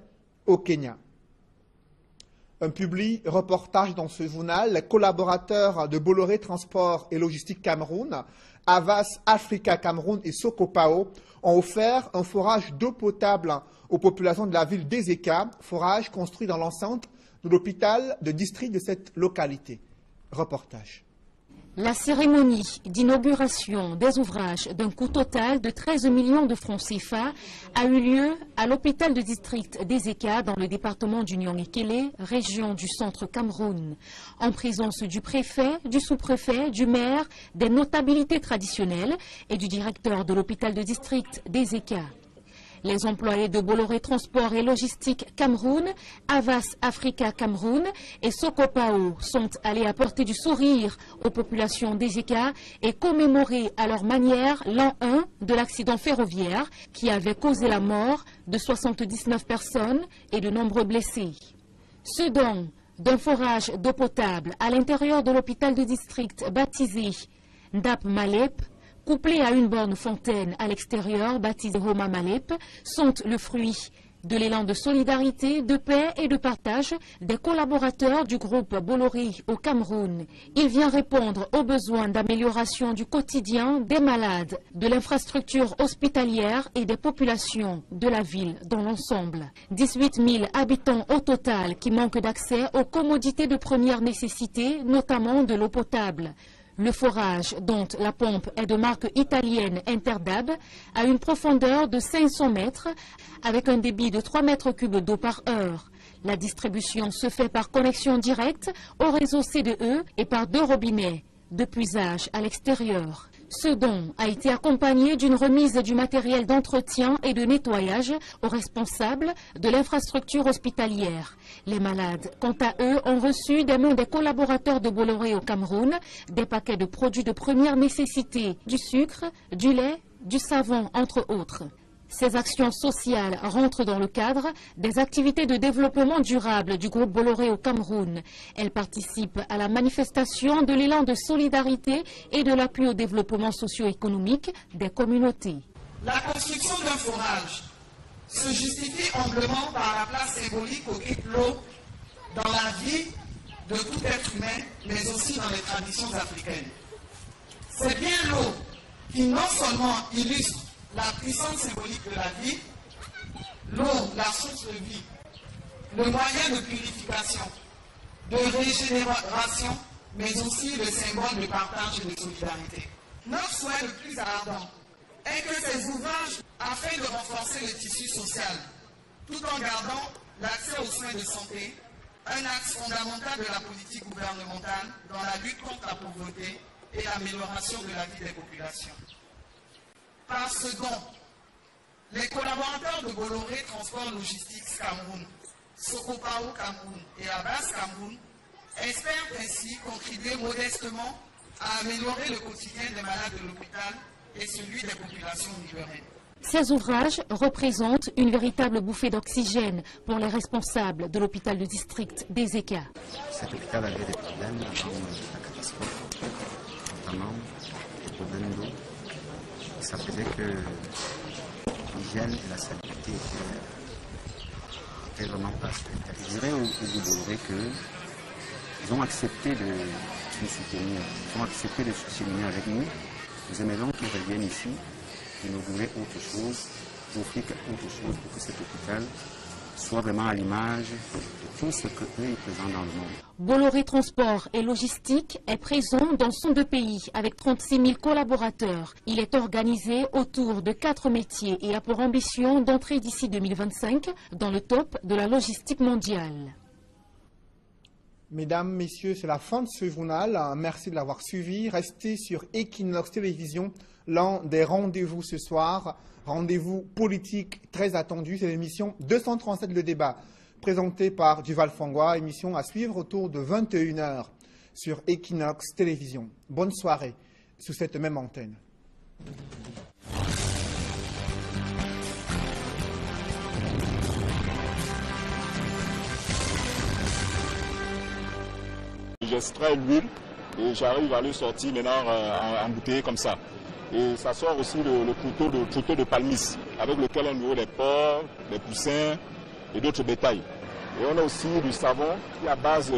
au Kenya. Un public reportage dans ce journal, les collaborateurs de Bolloré Transport et Logistique Cameroun, Avas Africa Cameroun et Sokopao ont offert un forage d'eau potable aux populations de la ville d'Ezeka, forage construit dans l'enceinte de l'hôpital de district de cette localité. Reportage. La cérémonie d'inauguration des ouvrages d'un coût total de 13 millions de francs CFA a eu lieu à l'hôpital de district d'Ezeka dans le département d'Union-Ekele, région du centre Cameroun, en présence du préfet, du sous-préfet, du maire, des notabilités traditionnelles et du directeur de l'hôpital de district d'Ezeka. Les employés de Bolloré Transport et Logistique Cameroun, Avas Africa Cameroun et Sokopao sont allés apporter du sourire aux populations d'Ezeka et commémorer à leur manière l'an 1 de l'accident ferroviaire qui avait causé la mort de 79 personnes et de nombreux blessés. Ce don d'un forage d'eau potable à l'intérieur de l'hôpital de district baptisé Ndap Malep, couplés à une borne fontaine à l'extérieur baptisée Homa Malep, sont le fruit de l'élan de solidarité, de paix et de partage des collaborateurs du groupe Bolloré au Cameroun. Il vient répondre aux besoins d'amélioration du quotidien des malades, de l'infrastructure hospitalière et des populations de la ville dans l'ensemble. 18 000 habitants au total qui manquent d'accès aux commodités de première nécessité, notamment de l'eau potable. Le forage, dont la pompe est de marque italienne Interdab, a une profondeur de 500 mètres avec un débit de 3 mètres cubes d'eau par heure. La distribution se fait par connexion directe au réseau CDE et par 2 robinets de puisage à l'extérieur. Ce don a été accompagné d'une remise du matériel d'entretien et de nettoyage aux responsables de l'infrastructure hospitalière. Les malades, quant à eux, ont reçu des mains des collaborateurs de Bolloré au Cameroun des paquets de produits de première nécessité, du sucre, du lait, du savon, entre autres. Ces actions sociales rentrent dans le cadre des activités de développement durable du groupe Bolloré au Cameroun. Elles participent à la manifestation de l'élan de solidarité et de l'appui au développement socio-économique des communautés. La construction d'un forage se justifie amplement par la place symbolique qu'occupe l'eau dans la vie de tout être humain, mais aussi dans les traditions africaines. C'est bien l'eau qui non seulement illustre la puissance symbolique de la vie, l'eau, la source de vie, le moyen de purification, de régénération, mais aussi le symbole de partage et de solidarité. Notre souhait le plus ardent est que ces ouvrages, afin de renforcer le tissu social, tout en gardant l'accès aux soins de santé, un axe fondamental de la politique gouvernementale dans la lutte contre la pauvreté et l'amélioration de la vie des populations. Par ce don, les collaborateurs de Bolloré Transport Logistics Cameroun, Sokopao Cameroun et Avas Cameroun espèrent ainsi contribuer modestement à améliorer le quotidien des malades de l'hôpital et celui des populations riveraines. Ces ouvrages représentent une véritable bouffée d'oxygène pour les responsables de l'hôpital de district d'Ezeka. Cet hôpital avait des problèmes avant la catastrophe, notamment des problèmes d'eau. Ça faisait que l'hygiène et la salubrité étaient vraiment pas respectées. Je dirais au Bolloré qu'ils ont accepté de nous soutenir, ils ont accepté de se soutenir avec nous. Nous aimerions qu'ils reviennent ici, inaugurer autre chose, offrir autre chose pour que cet hôpital soit vraiment à l'image de tout ce qu'eux ils présentent dans le monde. Bolloré Transport et Logistique est présent dans 102 pays avec 36 000 collaborateurs. Il est organisé autour de 4 métiers et a pour ambition d'entrer d'ici 2025 dans le top de la logistique mondiale. Mesdames, Messieurs, c'est la fin de ce journal. Merci de l'avoir suivi. Restez sur Equinox Télévision, l'un des rendez-vous ce soir. Rendez-vous politique très attendu. C'est l'émission 237 Le Débat, présentée par Duval Fangwa. Émission à suivre autour de 21 h sur Equinox Télévision. Bonne soirée sous cette même antenne. J'extrais l'huile et j'arrive à le sortir maintenant en bouteille comme ça. Et ça sort aussi le couteau de palmis avec lequel on nourrit les porcs, les poussins et d'autres bétails. Et on a aussi du savon qui est à base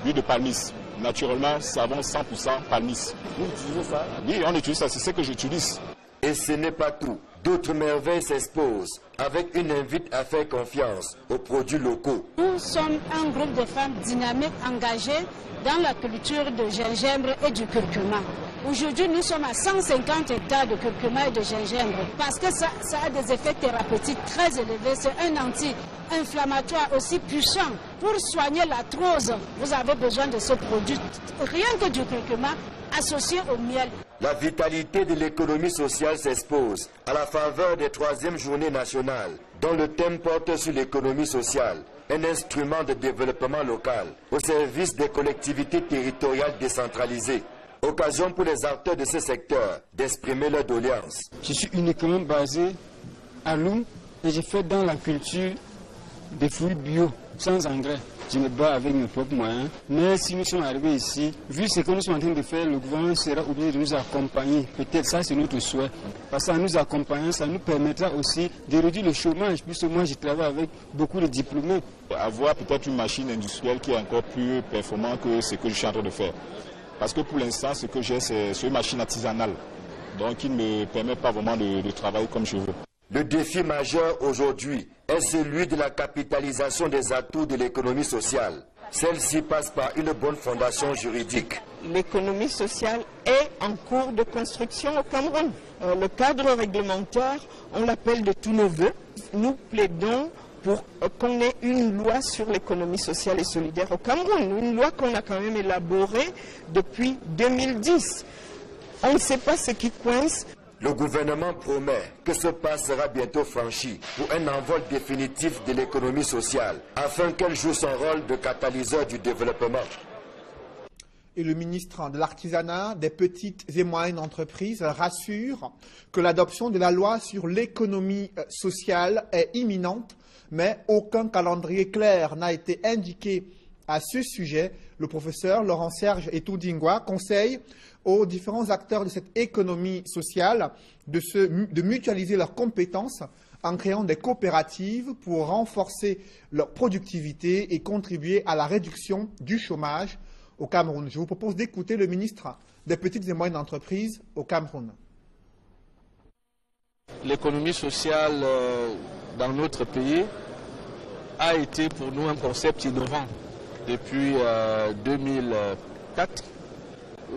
d'huile de palmis. Naturellement, savon 100% palmis. Vous utilisez ça? Oui, on utilise ça, c'est ce que j'utilise. Et ce n'est pas tout. D'autres merveilles s'exposent avec une invite à faire confiance aux produits locaux. Nous sommes un groupe de femmes dynamiques engagées dans la culture de gingembre et du curcuma. Aujourd'hui, nous sommes à 150 hectares de curcuma et de gingembre parce que ça a des effets thérapeutiques très élevés. C'est un anti-inflammatoire aussi puissant. Pour soigner l'arthrose, vous avez besoin de ce produit, rien que du curcuma associé au miel. La vitalité de l'économie sociale s'expose à la faveur des 3e journées nationales, dont le thème porte sur l'économie sociale, un instrument de développement local au service des collectivités territoriales décentralisées. Occasion pour les acteurs de ce secteur d'exprimer leur doléance. Je suis uniquement basé à Loum et je fais dans la culture des fruits bio, sans engrais. Je me bats avec mes propres moyens. Mais si nous sommes arrivés ici, vu ce que nous sommes en train de faire, le gouvernement sera obligé de nous accompagner. Peut-être ça, c'est notre souhait. Parce qu'en nous accompagnant, ça nous permettra aussi de réduire le chômage. Puisque moi, je travaille avec beaucoup de diplômés. Avoir peut-être une machine industrielle qui est encore plus performante que ce que je suis en train de faire. Parce que pour l'instant, ce que j'ai, c'est une machine artisanale. Donc, qui ne me permet pas vraiment de travailler comme je veux. Le défi majeur aujourd'hui est celui de la capitalisation des atouts de l'économie sociale. Celle-ci passe par une bonne fondation juridique. L'économie sociale est en cours de construction au Cameroun. Le cadre réglementaire, on l'appelle de tous nos voeux. Nous plaidons pour qu'on ait une loi sur l'économie sociale et solidaire au Cameroun. Une loi qu'on a quand même élaborée depuis 2010. On ne sait pas ce qui coince. Le gouvernement promet que ce pas sera bientôt franchi pour un envol définitif de l'économie sociale, afin qu'elle joue son rôle de catalyseur du développement. Et le ministre de l'Artisanat, des petites et moyennes entreprises rassure que l'adoption de la loi sur l'économie sociale est imminente, mais aucun calendrier clair n'a été indiqué à ce sujet. Le professeur Laurent-Serge Etoudingwa conseille aux différents acteurs de cette économie sociale de mutualiser leurs compétences en créant des coopératives pour renforcer leur productivité et contribuer à la réduction du chômage au Cameroun. Je vous propose d'écouter le ministre des petites et moyennes entreprises au Cameroun. L'économie sociale dans notre pays a été pour nous un concept innovant depuis 2004.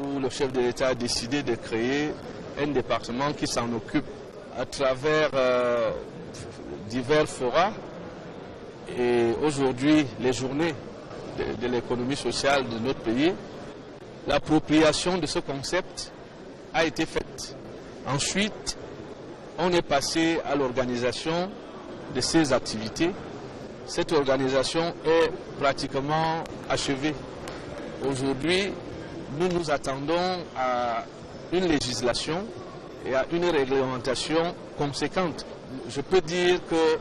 Où le chef de l'État a décidé de créer un département qui s'en occupe à travers divers forats. Et aujourd'hui, les journées de l'économie sociale de notre pays, l'appropriation de ce concept a été faite. Ensuite, on est passé à l'organisation de ces activités. Cette organisation est pratiquement achevée. Aujourd'hui, nous nous attendons à une législation et à une réglementation conséquente. Je peux dire que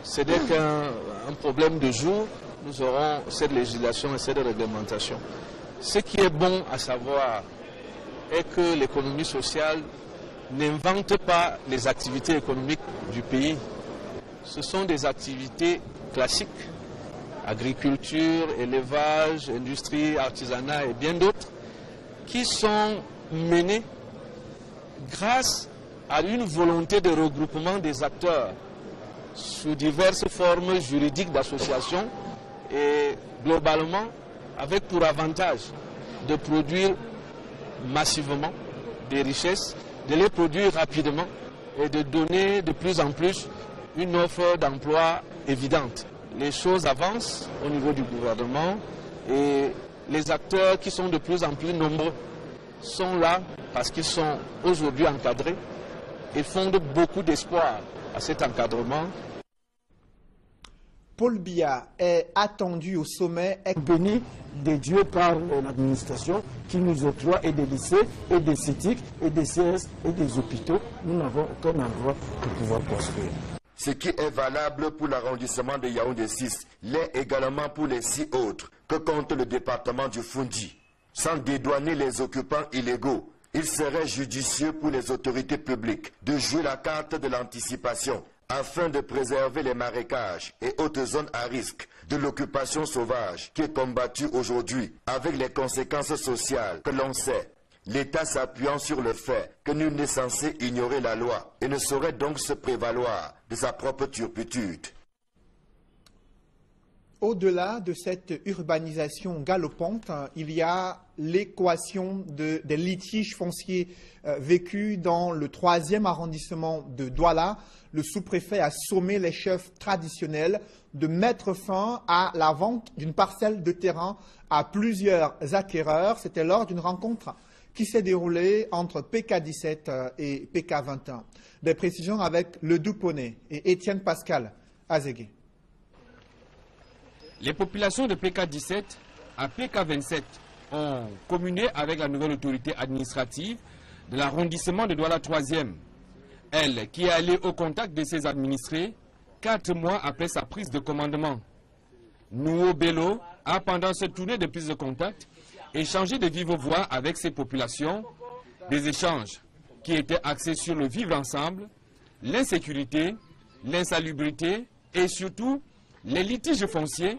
ce n'est qu'un problème de jour. Nous aurons cette législation et cette réglementation. Ce qui est bon à savoir est que l'économie sociale n'invente pas les activités économiques du pays. Ce sont des activités classiques, agriculture, élevage, industrie, artisanat et bien d'autres, qui sont menées grâce à une volonté de regroupement des acteurs sous diverses formes juridiques d'association et globalement avec pour avantage de produire massivement des richesses, de les produire rapidement et de donner de plus en plus une offre d'emploi évidente. Les choses avancent au niveau du gouvernement et les acteurs qui sont de plus en plus nombreux sont là parce qu'ils sont aujourd'hui encadrés et fondent beaucoup d'espoir à cet encadrement. Paul Biya est attendu au sommet. Béni des dieux par l'administration qui nous octroie et des lycées, et des CETIC, et des CS, et des hôpitaux. Nous n'avons aucun endroit pour pouvoir construire. Ce qui est valable pour l'arrondissement de Yaoundé 6 l'est également pour les 6 autres que compte le département du Fundi. Sans dédouaner les occupants illégaux, il serait judicieux pour les autorités publiques de jouer la carte de l'anticipation afin de préserver les marécages et autres zones à risque de l'occupation sauvage qui est combattue aujourd'hui avec les conséquences sociales que l'on sait. l'État s'appuyant sur le fait que nul n'est censé ignorer la loi et ne saurait donc se prévaloir de sa propre turpitude. Au-delà de cette urbanisation galopante, il y a l'équation des litiges fonciers vécus dans le 3e arrondissement de Douala. Le sous-préfet a sommé les chefs traditionnels de mettre fin à la vente d'une parcelle de terrain à plusieurs acquéreurs. C'était lors d'une rencontre qui s'est déroulée entre PK17 et PK21. Des précisions avec Le Duponnet et Étienne Pascal Azégué. Les populations de PK17 à PK27 ont communé avec la nouvelle autorité administrative de l'arrondissement de Douala 3e. Elle, qui est allée au contact de ses administrés 4 mois après sa prise de commandement. Nouo Bello a, pendant cette tournée de prise de contact, échangé de vive voix avec ces populations, des échanges qui étaient axés sur le vivre ensemble, l'insécurité, l'insalubrité et surtout les litiges fonciers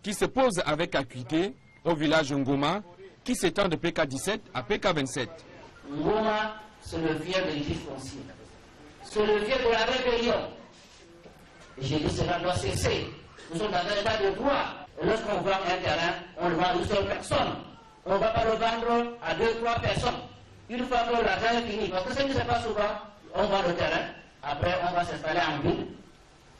qui se posent avec acuité au village Ngoma qui s'étend de PK17 à PK27. Ngoma, c'est le vieux des litiges fonciers. C'est le vieux de la rébellion. Et j'ai dit cela doit cesser. Nous sommes dans un état de droit. Et lorsqu'on vend un terrain, on le vend à une seule personne. On ne va pas le vendre à 2-3 personnes. Une fois que l'argent est fini, parce que ce qui se passe souvent, on vend le terrain, après on va s'installer en ville,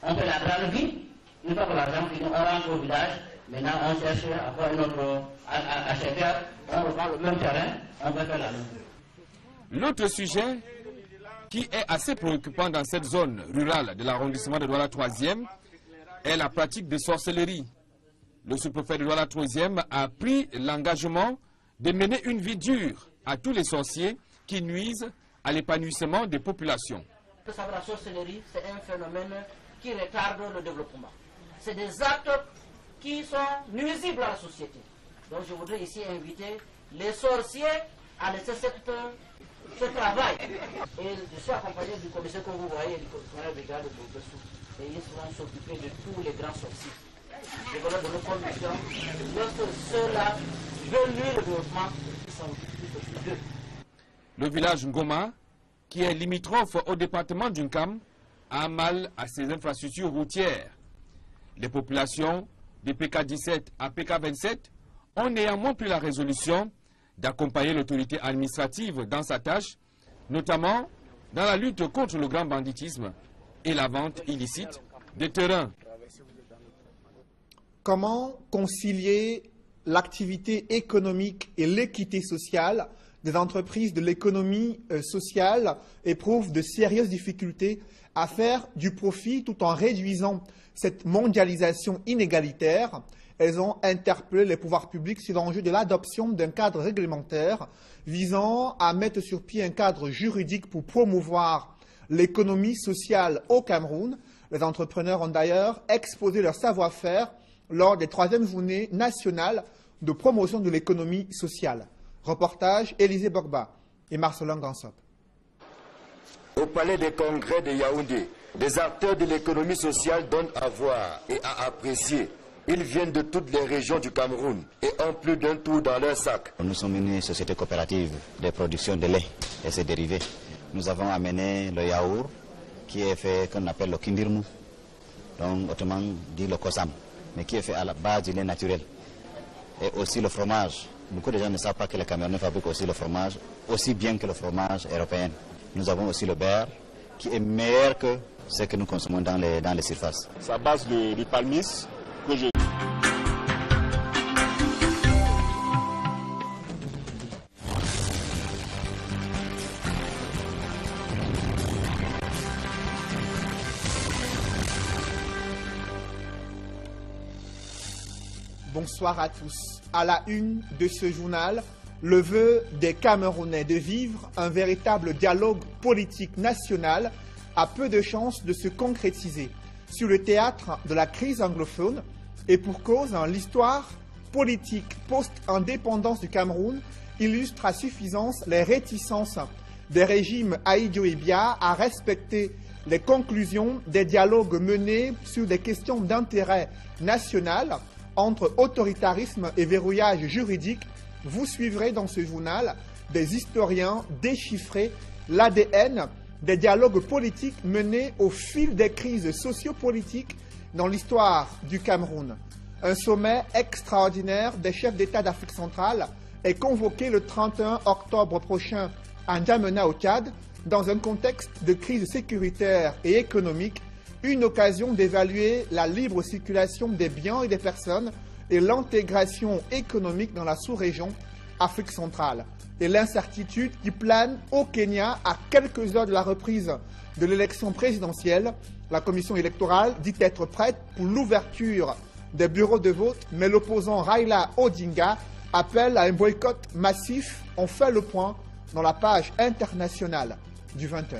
on fait la grande ville. Une fois que l'argent finit, on rentre au village. Maintenant, on cherche à avoir un autre acheteur, on revend le même terrain, on va faire la même. L'autre sujet qui est assez préoccupant dans cette zone rurale de l'arrondissement de Douala 3e est la pratique de sorcellerie. Le sous-préfet de Douala 3e a pris l'engagement de mener une vie dure à tous les sorciers qui nuisent à l'épanouissement des populations. La sorcellerie, c'est un phénomène qui retarde le développement. C'est des actes qui sont nuisibles à la société. Donc je voudrais ici inviter les sorciers à laisser ce travail. Et je suis accompagné du commissaire que vous voyez, du commissaire de brigade de Bessou. Et ils vont s'occuper de tous les grands sorciers. Je voudrais donner condition lorsque ceux-là veulent nuire le développement, ils sont d'eux. Le village Ngoma, qui est limitrophe au département d'Unkam, a mal à ses infrastructures routières. Les populations de PK17 à PK27 ont néanmoins pris la résolution d'accompagner l'autorité administrative dans sa tâche, notamment dans la lutte contre le grand banditisme et la vente illicite des terrains. Comment concilier l'activité économique et l'équité sociale? Des entreprises de l'économie sociale éprouvent de sérieuses difficultés à faire du profit tout en réduisant cette mondialisation inégalitaire. Elles ont interpellé les pouvoirs publics sur l'enjeu de l'adoption d'un cadre réglementaire visant à mettre sur pied un cadre juridique pour promouvoir l'économie sociale au Cameroun. Les entrepreneurs ont d'ailleurs exposé leur savoir-faire lors des 3e journées nationales de promotion de l'économie sociale. Reportage Élisée Bogba et Marcelin Gansop. Au palais des congrès de Yaoundé, des acteurs de l'économie sociale donnent à voir et à apprécier. Ils viennent de toutes les régions du Cameroun et ont plus d'un tour dans leur sac. Nous sommes une société coopérative de production de lait et ses dérivés. Nous avons amené le yaourt qui est fait, qu'on appelle le kindirmu, donc autrement dit le kosam, mais qui est fait à la base du lait naturel. Et aussi le fromage. Beaucoup de gens ne savent pas que les Camerounais fabriquent aussi le fromage, aussi bien que le fromage européen. Nous avons aussi le beurre, qui est meilleur que ce que nous consommons dans les surfaces. C'est à base de palmis que je... Bonsoir à tous. À la une de ce journal, le vœu des Camerounais de vivre un véritable dialogue politique national a peu de chances de se concrétiser sur le théâtre de la crise anglophone et pour cause, l'histoire politique post-indépendance du Cameroun illustre à suffisance les réticences des régimes Ahidjo et Biya à respecter les conclusions des dialogues menés sur des questions d'intérêt national entre autoritarisme et verrouillage juridique. Vous suivrez dans ce journal des historiens déchiffrer l'ADN des dialogues politiques menés au fil des crises sociopolitiques dans l'histoire du Cameroun. Un sommet extraordinaire des chefs d'État d'Afrique centrale est convoqué le 31 octobre prochain à N'Djamena au Tchad, dans un contexte de crise sécuritaire et économique, une occasion d'évaluer la libre circulation des biens et des personnes et l'intégration économique dans la sous-région Afrique centrale et l'incertitude qui plane au Kenya à quelques heures de la reprise de l'élection présidentielle. La commission électorale dit être prête pour l'ouverture des bureaux de vote, mais l'opposant Raila Odinga appelle à un boycott massif. On fait le point dans la page internationale du 20h.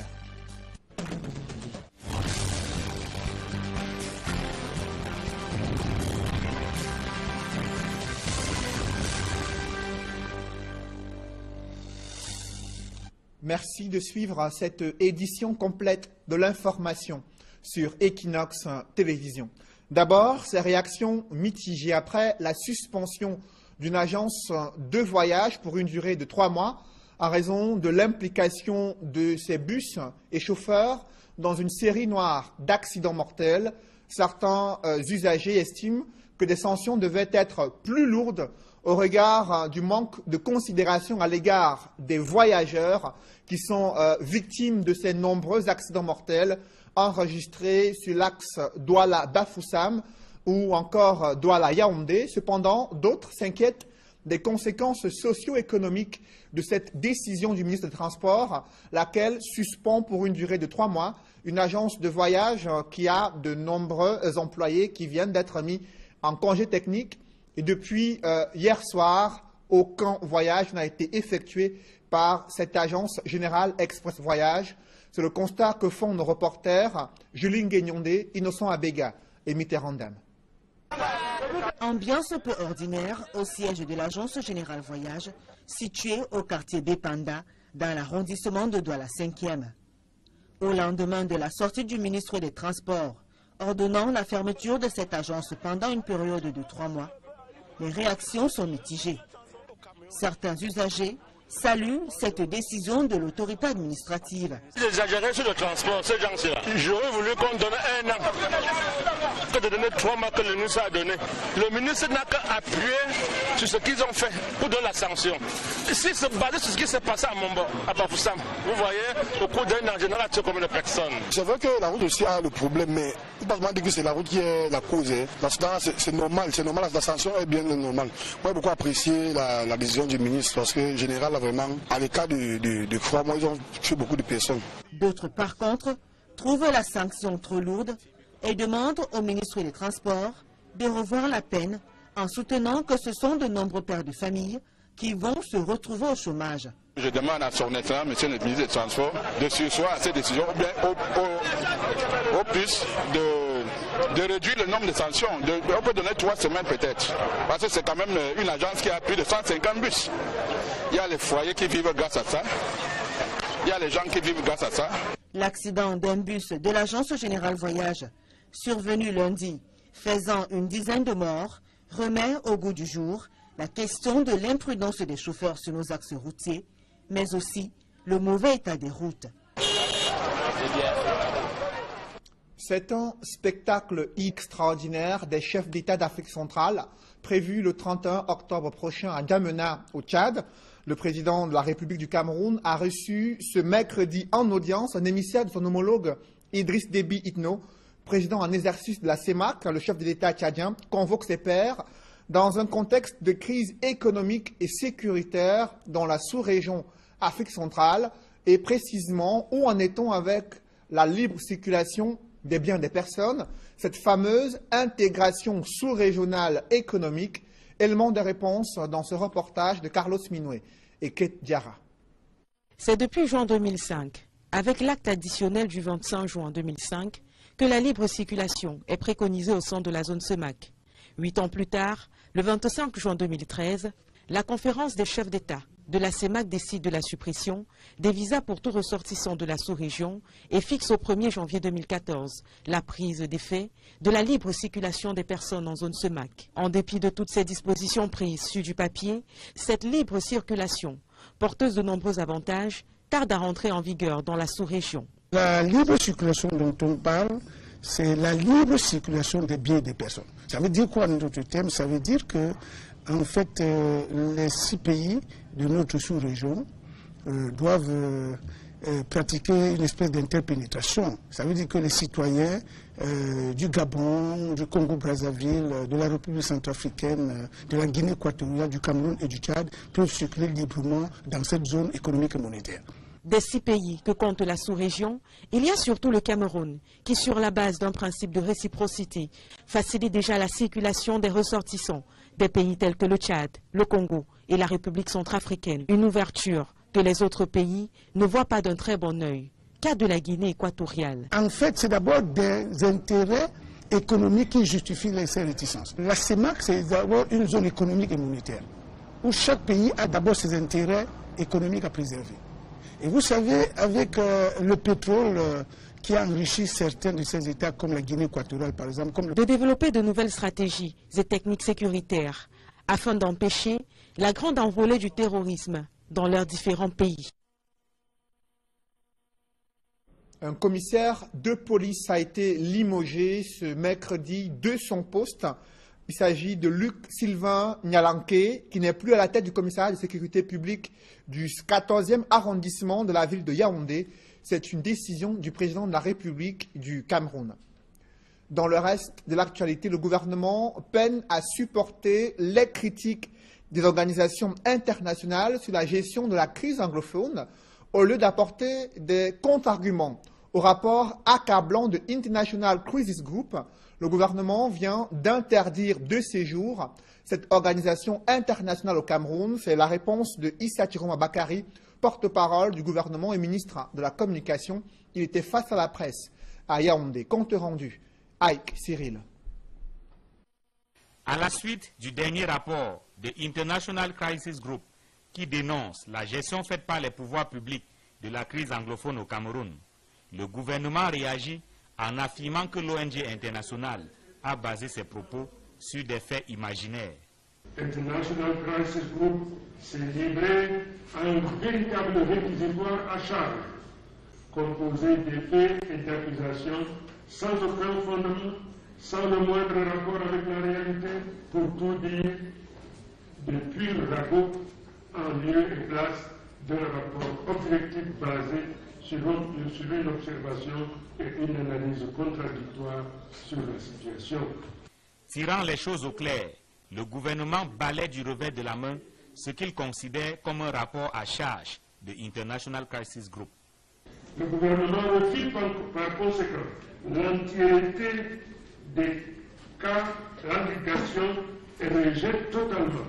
Merci de suivre cette édition complète de l'information sur Equinox Télévision. D'abord, ces réactions mitigées après la suspension d'une agence de voyage pour une durée de 3 mois en raison de l'implication de ces bus et chauffeurs dans une série noire d'accidents mortels. Certains usagers estiment que des sanctions devaient être plus lourdes au regard du manque de considération à l'égard des voyageurs qui sont victimes de ces nombreux accidents mortels enregistrés sur l'axe Douala-Bafoussam ou encore Douala-Yaoundé. Cependant, d'autres s'inquiètent des conséquences socio-économiques de cette décision du ministre des Transports, laquelle suspend pour une durée de 3 mois une agence de voyage qui a de nombreux employés qui viennent d'être mis en congé technique. Et depuis hier soir, aucun voyage n'a été effectué par cette agence générale Express Voyage. C'est le constat que font nos reporters Juline Guignondé, Innocent Abega et Mitterrandam. Ambiance peu ordinaire au siège de l'agence générale Voyage, située au quartier Bepanda, dans l'arrondissement de Douala 5e. Au lendemain de la sortie du ministre des Transports, ordonnant la fermeture de cette agence pendant une période de 3 mois, les réactions sont mitigées. Certains usagers saluent cette décision de l'autorité administrative. J'exagérais sur le transport, ces gens-là. J'aurais voulu qu'on donne 1 an que de donner 3 mois que le ministre a donné. Le ministre n'a qu'à appuyer sur ce qu'ils ont fait pour donner la sanction. S'il se basait sur ce qui s'est passé à Mombo, à Bafoussam, vous voyez, au cours d'un an, en général, tu combien de personnes. C'est vrai que la route aussi a le problème, mais il ne faut pas dire que c'est la route qui est la cause. Parce que c'est normal, la sanction est bien normale. Moi, j'ai beaucoup apprécié la décision du ministre parce que, en général, vraiment, à l'état de 3 mois, ils ont tué beaucoup de personnes. D'autres, par contre, trouvent la sanction trop lourde et demandent au ministre des Transports de revoir la peine en soutenant que ce sont de nombreux pères de famille qui vont se retrouver au chômage. Je demande à son excellence, monsieur le ministre des Transports, de surseoir à ces décisions, ou bien au plus de réduire le nombre de sanctions. On peut donner 3 semaines peut-être, parce que c'est quand même une agence qui a plus de 150 bus. Il y a les foyers qui vivent grâce à ça, il y a les gens qui vivent grâce à ça. L'accident d'un bus de l'agence générale Voyage, survenu lundi, faisant une dizaine de morts, remet au goût du jour la question de l'imprudence des chauffeurs sur nos axes routiers, mais aussi le mauvais état des routes. C'est un spectacle extraordinaire des chefs d'État d'Afrique centrale, prévu le 31 octobre prochain à N'Djamena, au Tchad. Le président de la République du Cameroun a reçu ce mercredi en audience un émissaire de son homologue Idriss Déby Itno, président en exercice de la CEMAC. Le chef de l'État tchadien convoque ses pairs dans un contexte de crise économique et sécuritaire dans la sous-région Afrique centrale. Et précisément, où en est-on avec la libre circulation des biens des personnes, cette fameuse intégration sous-régionale économique? Élément de réponse dans ce reportage de Carlos Minoué et Kate Diarra. C'est depuis juin 2005, avec l'acte additionnel du 25 juin 2005, que la libre circulation est préconisée au sein de la zone CEMAC. 8 ans plus tard, le 25 juin 2013, la conférence des chefs d'État de la CEMAC décide de la suppression des visas pour tout ressortissant de la sous-région et fixe au 1er janvier 2014 la prise d'effet de la libre circulation des personnes en zone CEMAC. En dépit de toutes ces dispositions prises sur du papier, cette libre circulation porteuse de nombreux avantages, tarde à rentrer en vigueur dans la sous-région. La libre circulation dont on parle, c'est la libre circulation des biens et des personnes. Ça veut dire quoi, notre thème? Ça veut dire que, en fait, les 6 pays de notre sous-région doivent pratiquer une espèce d'interpénétration. Ça veut dire que les citoyens du Gabon, du Congo-Brazzaville, de la République centrafricaine, de la Guinée équatoriale, du Cameroun et du Tchad peuvent circuler librement dans cette zone économique et monétaire. Des 6 pays que compte la sous-région, il y a surtout le Cameroun, qui sur la base d'un principe de réciprocité, facilite déjà la circulation des ressortissants des pays tels que le Tchad, le Congo et la République centrafricaine. Une ouverture que les autres pays ne voient pas d'un très bon œil, cas de la Guinée équatoriale. En fait, c'est d'abord des intérêts économiques qui justifient ces réticences. La CEMAC, c'est d'abord une zone économique et monétaire, où chaque pays a d'abord ses intérêts économiques à préserver. Et vous savez, avec le pétrole qui a enrichi certains de ces États, comme la Guinée équatoriale par exemple... De développer de nouvelles stratégies et techniques sécuritaires, afin d'empêcher la grande envolée du terrorisme dans leurs différents pays. Un commissaire de police a été limogé ce mercredi de son poste. Il s'agit de Luc Sylvain Nyalanké, qui n'est plus à la tête du commissariat de sécurité publique du 14e arrondissement de la ville de Yaoundé. C'est une décision du président de la République du Cameroun. Dans le reste de l'actualité, le gouvernement peine à supporter les critiques des organisations internationales sur la gestion de la crise anglophone, au lieu d'apporter des contre-arguments au rapport accablant de International Crisis Group. Le gouvernement vient d'interdire de séjour cette organisation internationale au Cameroun. C'est la réponse de Issa Chiroma Bakari, porte-parole du gouvernement et ministre de la Communication. Il était face à la presse à Yaoundé. Compte rendu, Ike Cyril. À la suite du dernier rapport de International Crisis Group qui dénonce la gestion faite par les pouvoirs publics de la crise anglophone au Cameroun, le gouvernement réagit en affirmant que l'ONG internationale a basé ses propos sur des faits imaginaires. International Crisis Group s'est livré à un véritable réquisitoire à charge, composé des faits et d'accusations sans aucun fondement, sans le moindre rapport avec la réalité, pour tout dire, de pur ragots en lieu et place d'un rapport objectif basé sur une observation et une analyse contradictoire sur la situation. Tirant les choses au clair, le gouvernement balaie du revers de la main ce qu'il considère comme un rapport à charge de International Crisis Group. Le gouvernement refuse par conséquent l'entièreté des cas d'indication et rejette totalement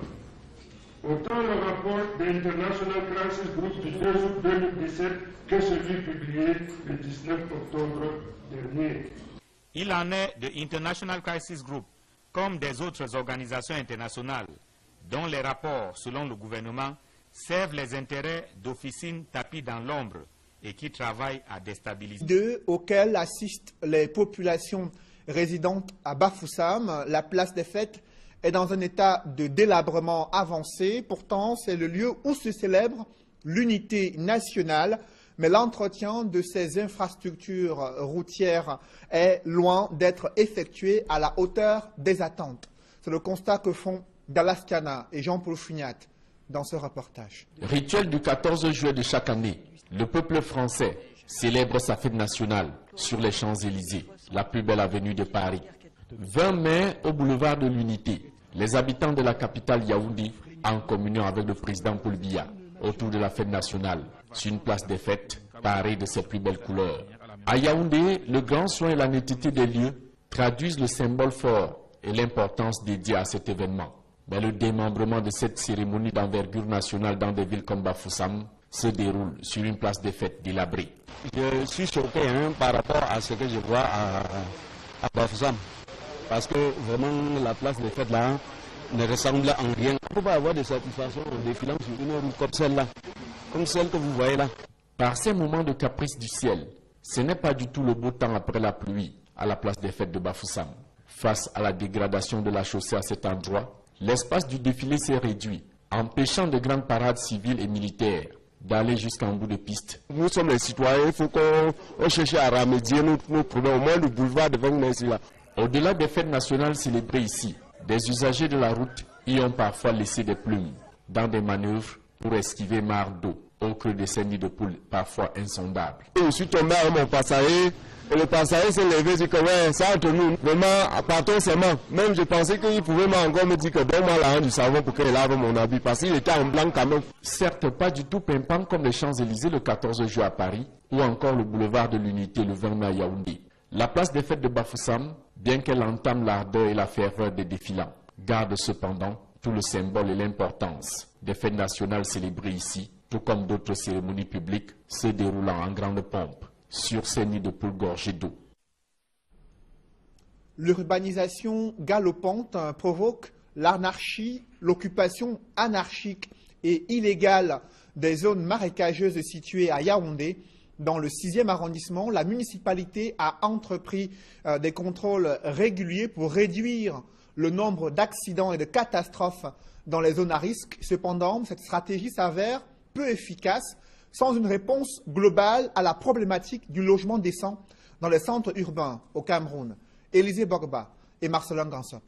autant le rapport d'International Crisis Group du 2 août 2017 que celui publié le 19 octobre dernier. Il en est de International Crisis Group, comme des autres organisations internationales, dont les rapports, selon le gouvernement, servent les intérêts d'officines tapis dans l'ombre et qui travaillent à déstabiliser. Auxquels assistent les populations résidentes à Bafoussam. La place des fêtes est dans un état de délabrement avancé. Pourtant, c'est le lieu où se célèbre l'unité nationale. Mais l'entretien de ces infrastructures routières est loin d'être effectué à la hauteur des attentes. C'est le constat que font Dallas Tiana et Jean-Paul Fugnat dans ce reportage. Rituel du 14 juillet de chaque année, le peuple français célèbre sa fête nationale sur les Champs-Élysées, la plus belle avenue de Paris. 20 mai au boulevard de l'Unité, les habitants de la capitale Yaoundé, en communion avec le président Paul Biya, autour de la fête nationale, sur une place des fêtes parée de ses plus belles couleurs. À Yaoundé, le grand soin et la netteté des lieux traduisent le symbole fort et l'importance dédiée à cet événement. Mais le démembrement de cette cérémonie d'envergure nationale dans des villes comme Bafoussam se déroule sur une place des fêtes délabrée. Je suis choqué par rapport à ce que je vois à Bafoussam. Parce que vraiment la place des fêtes là ne ressemble en rien. On ne peut pas avoir de satisfaction en défilant sur une route comme celle-là, comme celle que vous voyez là. Par ces moments de caprice du ciel, ce n'est pas du tout le beau temps après la pluie à la place des fêtes de Bafoussam. Face à la dégradation de la chaussée à cet endroit, l'espace du défilé s'est réduit empêchant de grandes parades civiles et militaires d'aller jusqu'en bout de piste. Nous sommes les citoyens, il faut qu'on cherche à remédier nos problèmes. Au moins le boulevard devant nous ici là. Au-delà des fêtes nationales célébrées ici, des usagers de la route y ont parfois laissé des plumes dans des manœuvres pour esquiver marre d'eau au creux des saignes de poules parfois insondables. Je suis tombé avec mon passager et le passager s'est levé et dit que ouais, ça entre nous, vraiment, partons seulement. Même je pensais qu'il pouvait encore me dire que donne-moi la du savon pour qu'il lave mon habit parce qu'il était en blanc quand même. Certes pas du tout pimpant comme les Champs-Élysées le 14 juin à Paris ou encore le boulevard de l'Unité le 20 mai à Yaoundé. La place des fêtes de Bafoussam, bien qu'elle entame l'ardeur et la ferveur des défilants, garde cependant tout le symbole et l'importance des fêtes nationales célébrées ici, tout comme d'autres cérémonies publiques se déroulant en grande pompe sur ces nids de poules gorgées d'eau. L'urbanisation galopante provoque l'anarchie, l'occupation anarchique et illégale des zones marécageuses situées à Yaoundé. Dans le 6e arrondissement, la municipalité a entrepris des contrôles réguliers pour réduire le nombre d'accidents et de catastrophes dans les zones à risque. Cependant, cette stratégie s'avère peu efficace, sans une réponse globale à la problématique du logement décent dans les centres urbains au Cameroun. Élisée Bogba et Marcelin Gansop.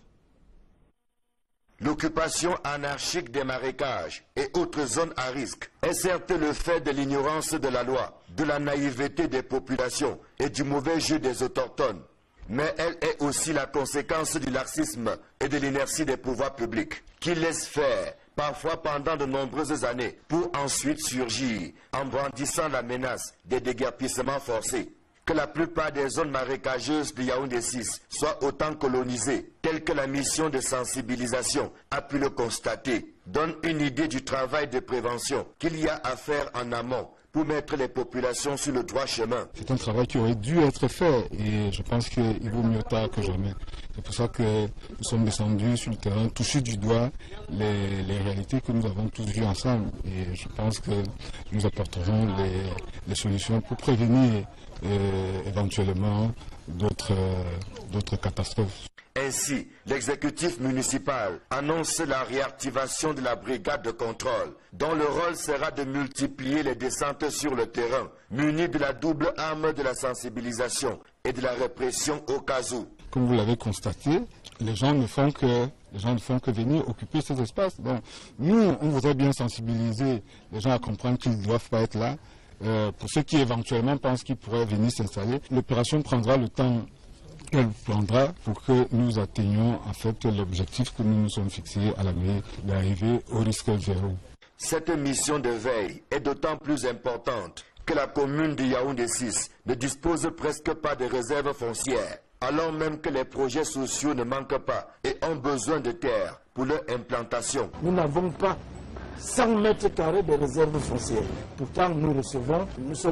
L'occupation anarchique des marécages et autres zones à risque est certes le fait de l'ignorance de la loi, de la naïveté des populations et du mauvais jeu des autochtones. Mais elle est aussi la conséquence du laxisme et de l'inertie des pouvoirs publics, qui laissent faire, parfois pendant de nombreuses années, pour ensuite surgir en brandissant la menace des déguerpissements forcés. Que la plupart des zones marécageuses de Yaoundé 6 soient autant colonisées, telle que la mission de sensibilisation a pu le constater, donne une idée du travail de prévention qu'il y a à faire en amont pour mettre les populations sur le droit chemin. C'est un travail qui aurait dû être fait et je pense qu'il vaut mieux tard que jamais. C'est pour ça que nous sommes descendus sur le terrain, touchés du doigt les réalités que nous avons tous vues ensemble. Et je pense que nous apporterons les solutions pour prévenir éventuellement d'autres catastrophes. Ainsi, l'exécutif municipal annonce la réactivation de la brigade de contrôle, dont le rôle sera de multiplier les descentes sur le terrain, munis de la double arme de la sensibilisation et de la répression au cas où. Comme vous l'avez constaté, les gens ne font que venir occuper ces espaces. Donc, nous, on voudrait bien sensibiliser les gens à comprendre qu'ils ne doivent pas être là. Pour ceux qui éventuellement pensent qu'ils pourraient venir s'installer, l'opération prendra le temps qu'elle prendra pour que nous atteignions en fait l'objectif que nous nous sommes fixés à la mairie d'arriver au risque zéro. Cette mission de veille est d'autant plus importante que la commune de Yaoundé 6 ne dispose presque pas de réserves foncières, alors même que les projets sociaux ne manquent pas et ont besoin de terre pour leur implantation. Nous n'avons pas 100 mètres carrés de réserves foncières. Pourtant, nous recevons, nous sommes